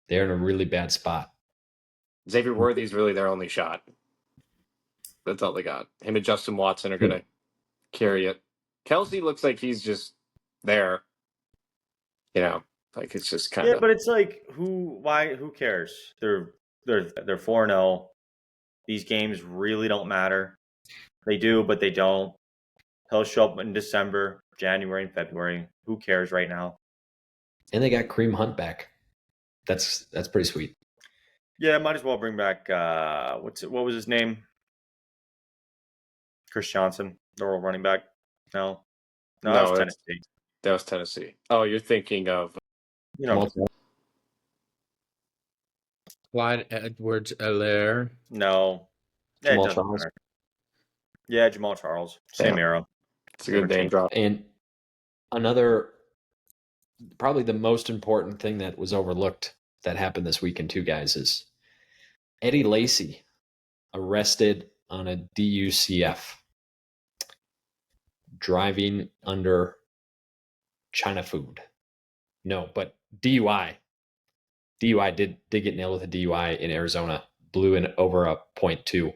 they're in a really bad spot. Xavier Worthy's really their only shot. That's all they got. Him and Justin Watson are going to carry it. Kelsey looks like he's just there. You know, like it's just kind of. Yeah, but it's like who cares? They're 4-0. These games really don't matter. They do, but they don't. He'll show up in December, January, and February. Who cares right now? And they got Kareem Hunt back. That's pretty sweet. Yeah, might as well bring back what was his name? Chris Johnson, the old running back. No, that was Tennessee. That was Tennessee. Oh, you're thinking of You know, Clyde Edwards-Helaire. No. Yeah, it Jamal doesn't Charles. matter. Yeah, Jamal Charles. Same Yeah. era. It's a good name drop. And another, probably the most important thing that was overlooked that happened this weekend too, guys, is Eddie Lacy arrested on a DUCF, driving under China food. No, but DUI. DUI did get nailed with a DUI in Arizona, blew in over a 0.2.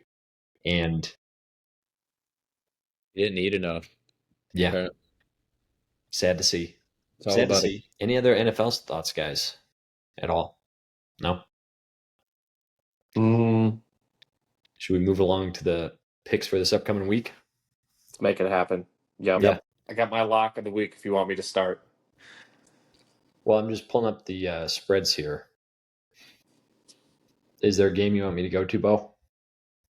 And He didn't eat enough. yeah, Okay. sad to see. It's all Sad to about see. Any other NFL thoughts, guys? At all? No? Should we move along to the picks for this upcoming week? Let's make it happen. Yep. Yeah. I got my lock of the week if you want me to start. Well, I'm just pulling up the spreads here. Is there a game you want me to go to, Bo?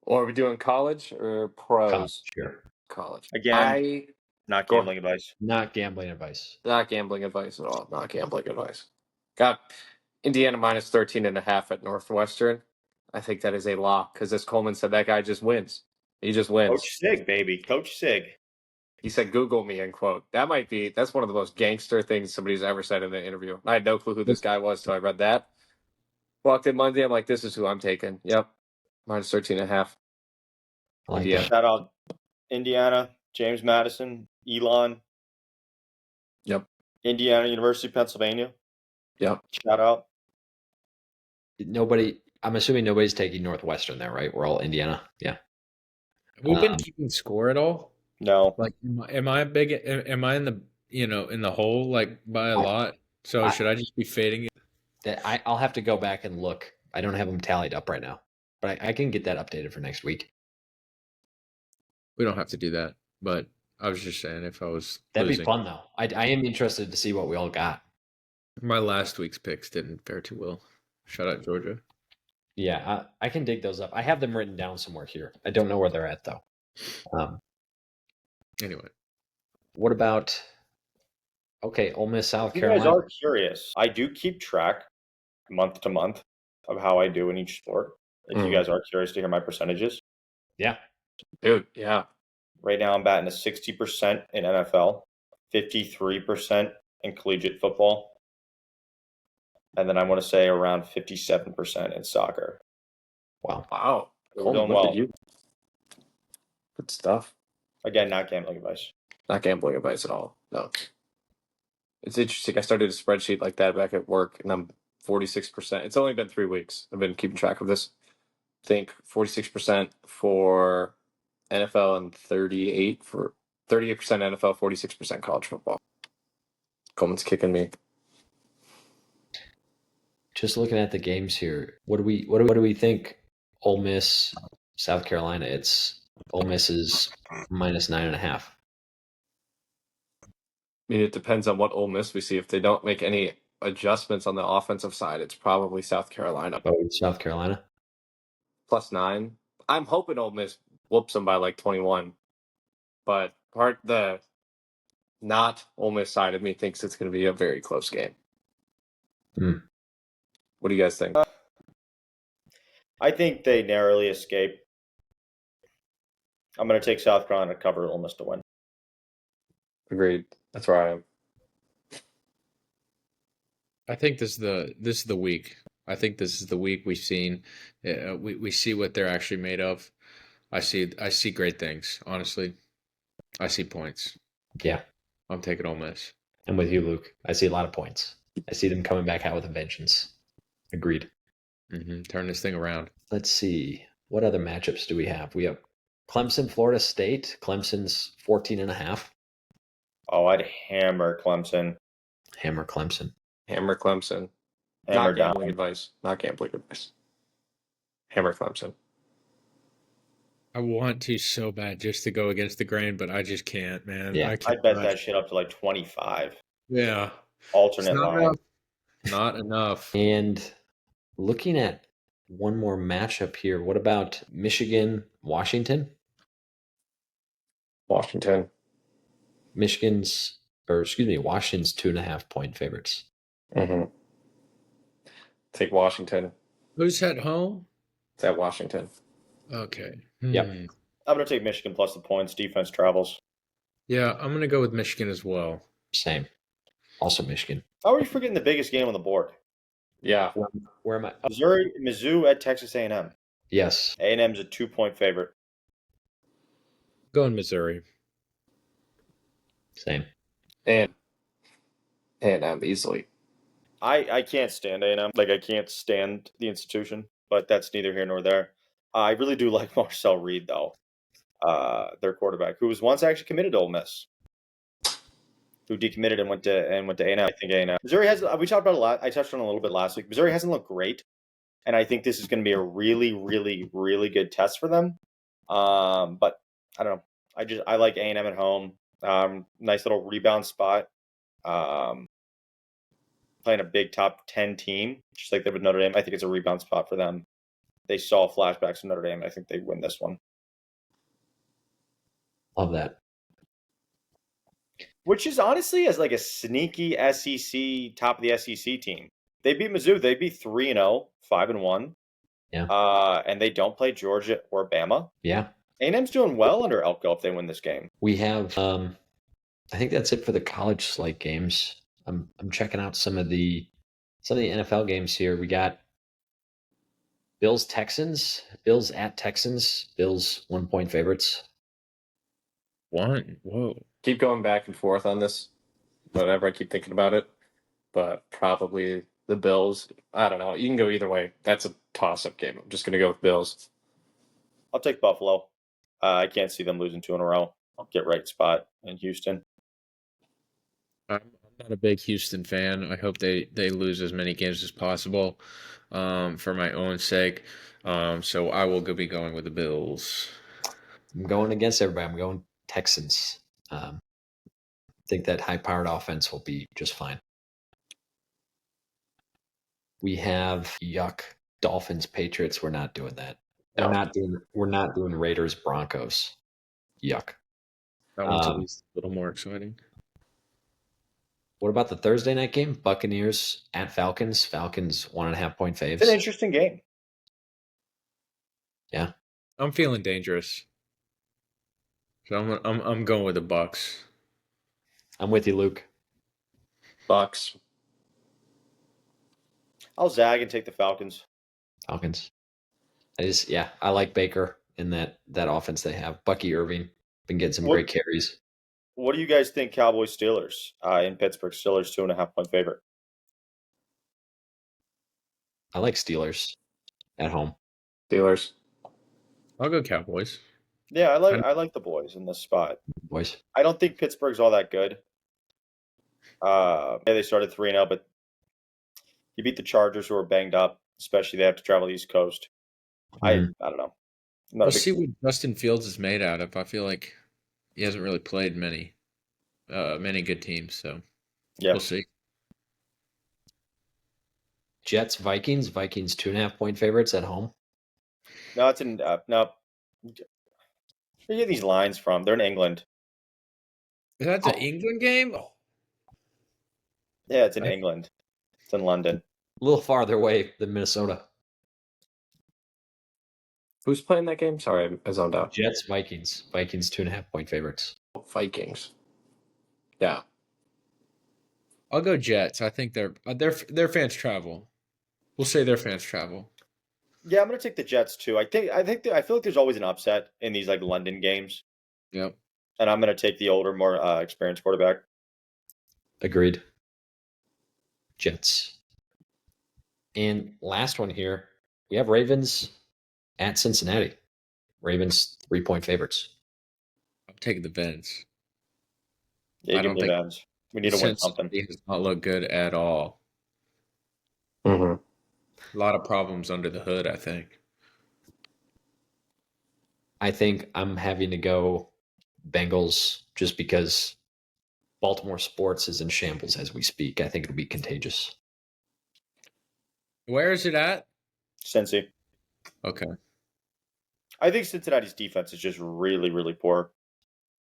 Or are we doing college or pros? College, sure. College. Again, not Go gambling advice. Not gambling advice. Not gambling advice at all. Not gambling advice. Got Indiana minus 13.5 at Northwestern. I think that is a lock because, as Coleman said, that guy just wins. He just wins. Coach Sig, baby. Coach Sig. He said, "Google me," end quote. That's one of the most gangster things somebody's ever said in an interview. I had no clue who this guy was till I read that. Walked in Monday. I'm like, this is who I'm taking. Yep. Minus 13.5. I like Yeah. that. Shout out Indiana, James Madison, Elon. Yep. Indiana University, Pennsylvania. Yep. Shout out. I'm assuming nobody's taking Northwestern there, right? We're all Indiana. Yeah. Have we been keeping score at all? No. Like, am I big? Am I in the in the hole like by a lot? So should I just be fading it? I'll have to go back and look. I don't have them tallied up right now, but I can get that updated for next week. We don't have to do that, but I was just saying if I was That'd losing. be fun though. I am interested to see what we all got. My last week's picks didn't fare too well. Shout out Georgia. Yeah, I can dig those up. I have them written down somewhere here. I don't know where they're at though. Anyway, what about Ole Miss, South You Carolina? guys are curious. I do keep track month to month of how I do in each sport. If you guys are curious to hear my percentages. Yeah. Dude, yeah. Right now I'm batting a 60% in NFL, 53% in collegiate football, and then I want to say around 57% in soccer. Wow. Wow. We're Coleman, doing look well. at you. Good stuff. Again, not gambling advice. Not gambling advice at all. No. It's interesting. I started a spreadsheet like that back at work, and I'm 46%. It's only been 3 weeks. I've been keeping track of this. I think 46% for NFL and 38% NFL, 46% college football. Coleman's kicking me. Just looking at the games here, what do we think? Ole Miss, South Carolina. It's Ole Miss is minus 9.5. I mean, it depends on what Ole Miss we see. If they don't make any adjustments on the offensive side, it's probably South Carolina. Oh, South Carolina. +9. I'm hoping Ole Miss whoops them by like 21. But the not Ole Miss side of me thinks it's going to be a very close game. What do you guys think? I think they narrowly escape. I'm going to take South Carolina to cover, Ole Miss to win. Agreed. That's where I am. I think this is the week. I think this is the week we've seen. We see what they're actually made of. I see great things. Honestly, I see points. Yeah. I'm taking Ole Miss. I'm with you, Luke. I see a lot of points. I see them coming back out with a vengeance. Agreed. Turn this thing around. Let's see. What other matchups do we have? We have Clemson, Florida State. Clemson's 14.5. Oh, I'd hammer Clemson. Hammer Clemson. Hammer Clemson. Hammer Not gambling advice. Not gambling advice. Hammer Clemson. I want to so bad just to go against the grain, but I just can't, man. Yeah. I'd bet that shit up to like 25. Yeah. Alternate line. Not enough. And looking at one more matchup here, what about Michigan, Washington? Washington. Washington's 2.5 point favorites. Take Washington. Who's at home? It's at Washington. Okay. Yep. I'm going to take Michigan plus the points. Defense travels. Yeah, I'm gonna go with Michigan as well. Same. Also Michigan. How are you forgetting the biggest game on the board? Yeah. Where am I? Oh, Mizzou at Texas A&M. yes. A&M's a 2-point favorite. Going Missouri. Same. And easily. I can't stand A&M. Like, I can't stand the institution, but that's neither here nor there. I really do like Marcel Reed, though, their quarterback, who was once actually committed to Ole Miss, who decommitted and went to A&M. I think A&M. Missouri has. We talked about a lot. I touched on it a little bit last week. Missouri hasn't looked great, and I think this is going to be a really, really, really good test for them. But I don't know. I like A&M at home. Nice little rebound spot. Playing a big top 10 team, just like they would Notre Dame. I think it's a rebound spot for them. They saw flashbacks from Notre Dame. I think they win this one. Love that. Which is honestly as like a sneaky SEC, top of the SEC team. They beat Mizzou. They beat 3-0, 5-1. Yeah. And they don't play Georgia or Bama. Yeah. A&M's doing well under Elko if they win this game. We have I think that's it for the college slate games. I'm checking out some of the NFL games here. We got Bills Texans, Bills at Texans, Bills 1-point favorites. One. Whoa. Keep going back and forth on this. Whatever, I keep thinking about it. But probably the Bills. I don't know. You can go either way. That's a toss-up game. I'm just going to go with Bills. I'll take Buffalo. I can't see them losing 2 in a row. I'll get right spot in Houston. I'm not a big Houston fan. I hope they lose as many games as possible, for my own sake. So I will be going with the Bills. I'm going against everybody. I'm going Texans. I think that high-powered offense will be just fine. We have Dolphins Patriots. We're not doing that. No. We're not doing Raiders Broncos. Yuck. That one's at least a little more exciting. What about the Thursday night game? Buccaneers at Falcons. Falcons 1.5-point faves. It's an interesting game. Yeah. I'm feeling dangerous. So I'm going with the Bucks. I'm with you, Luke. Bucks. I'll zag and take the Falcons. Falcons. I like Baker in that offense they have. Bucky Irving been getting some great carries. What do you guys think Cowboys Steelers in Pittsburgh? Steelers 2.5-point favorite. I like Steelers at home. Steelers. I'll go Cowboys. Yeah, I like the boys in this spot. Boys. I don't think Pittsburgh's all that good. They started 3-0, but you beat the Chargers, who are banged up, especially they have to travel the East Coast. Mhm. I don't know. We'll see what Justin Fields is made out of. I feel like he hasn't really played many good teams, so Yeah. we'll see. Jets Vikings. Vikings 2.5-point favorites at home. No, it's in no. Where do you get these lines from? They're in England. That's an England game? Yeah, it's in England. It's in London. A little farther away than Minnesota. Who's playing that game? Sorry, I zoned out. Jets Vikings. Vikings 2.5-point favorites. Vikings. Yeah. I'll go Jets. I think their fans travel. We'll say their fans travel. Yeah, I'm gonna take the Jets too. I feel like there's always an upset in these like London games. Yep. And I'm gonna take the older, more experienced quarterback. Agreed. Jets. And last one here, we have Ravens at Cincinnati. Ravens 3-point favorites. I'm taking the Vens. Yeah, I give don't me think Vans. We need to win something. Cincinnati does not look good at all. Mm-hmm. A lot of problems under the hood, I think. I think I'm having to go Bengals just because Baltimore sports is in shambles as we speak. I think it'll be contagious. Where is it at? Cincy. Okay. I think Cincinnati's defense is just really, really poor.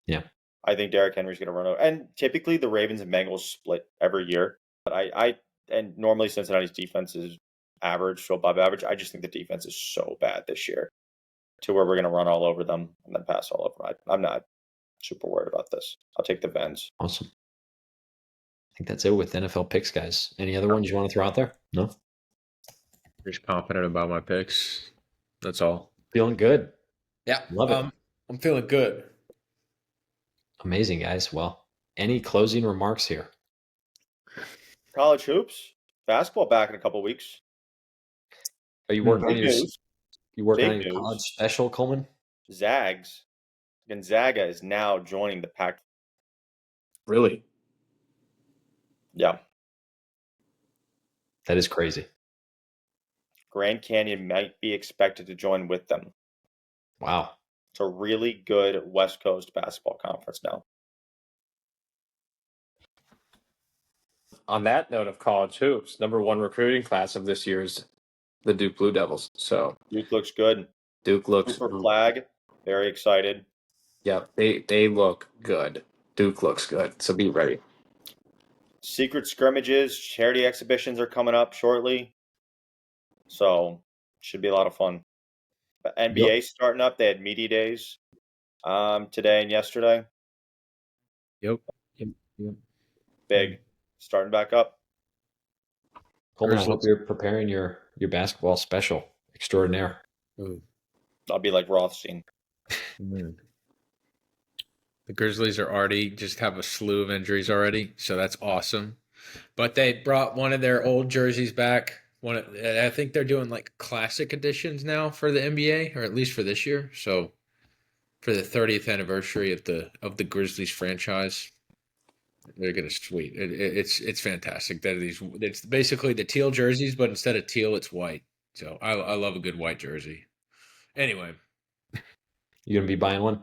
Yeah. I think Derrick Henry's going to run over. And typically the Ravens and Bengals split every year. But and normally Cincinnati's defense is average to above average. I just think the defense is so bad this year to where we're going to run all over them and then pass all over them. I'm not super worried about this. I'll take the Vens. Awesome. I think that's it with NFL picks, guys. Any other ones you want to throw out there? No? Just confident about my picks. That's all. Feeling good. Yeah. Love it. I'm feeling good. Amazing, guys. Well, any closing remarks here? College hoops, basketball back in a couple weeks. Are you working on Big your news. Big news. college special, Coleman? Zags. Gonzaga is now joining the Pac. Really? Yeah. That is crazy. Grand Canyon might be expected to join with them. Wow. It's a really good West Coast basketball conference now. On that note of college hoops, number 1 recruiting class of this year is the Duke Blue Devils. So Duke looks good. Duke looks Super flag. Very excited. Yeah, they look good. Duke looks good. So be ready. Secret scrimmages, charity exhibitions are coming up shortly. So should be a lot of fun. But NBA starting up. They had media days today and yesterday. Yep. Big. Starting back up. Coleman, I hope you're preparing your basketball special extraordinaire. Ooh. I'll be like Rothstein. The Grizzlies are already just have a slew of injuries already, so that's awesome. But they brought one of their old jerseys back. I think they're doing like classic editions now for the NBA, or at least for this year. So for the 30th anniversary of the Grizzlies franchise, they're gonna sweet. It's fantastic. It's basically the teal jerseys, but instead of teal, it's white. So I love a good white jersey. Anyway, You gonna be buying one?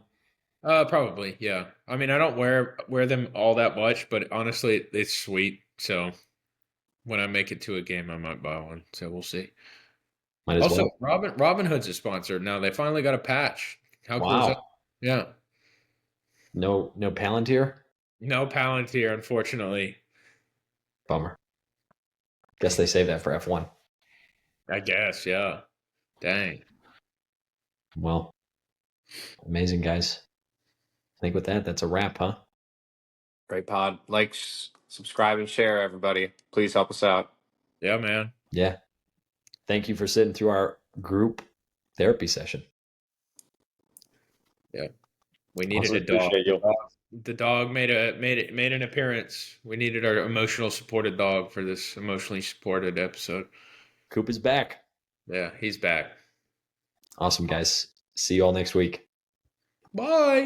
probably, yeah. I mean, I don't wear them all that much, but honestly, it's sweet. So when I make it to a game, I might buy one. So we'll see. Might as Also, well. Robin Hood's a sponsor now. They finally got a patch. How cool is that? Wow. Yeah. No Palantir? No Palantir, unfortunately. Bummer. Guess they saved that for F1. I guess, yeah. Dang. Well, amazing, guys. I think with that, that's a wrap, huh? Great pod. Like, subscribe, and share, everybody. Please help us out. Yeah, man. Yeah. Thank you for sitting through our group therapy session. Yeah. We needed Awesome. a dog. Appreciate you. The dog made an appearance. We needed our emotional supported dog for this emotionally supported episode. Coop is back. Yeah, he's back. Awesome, guys. See you all next week. Bye.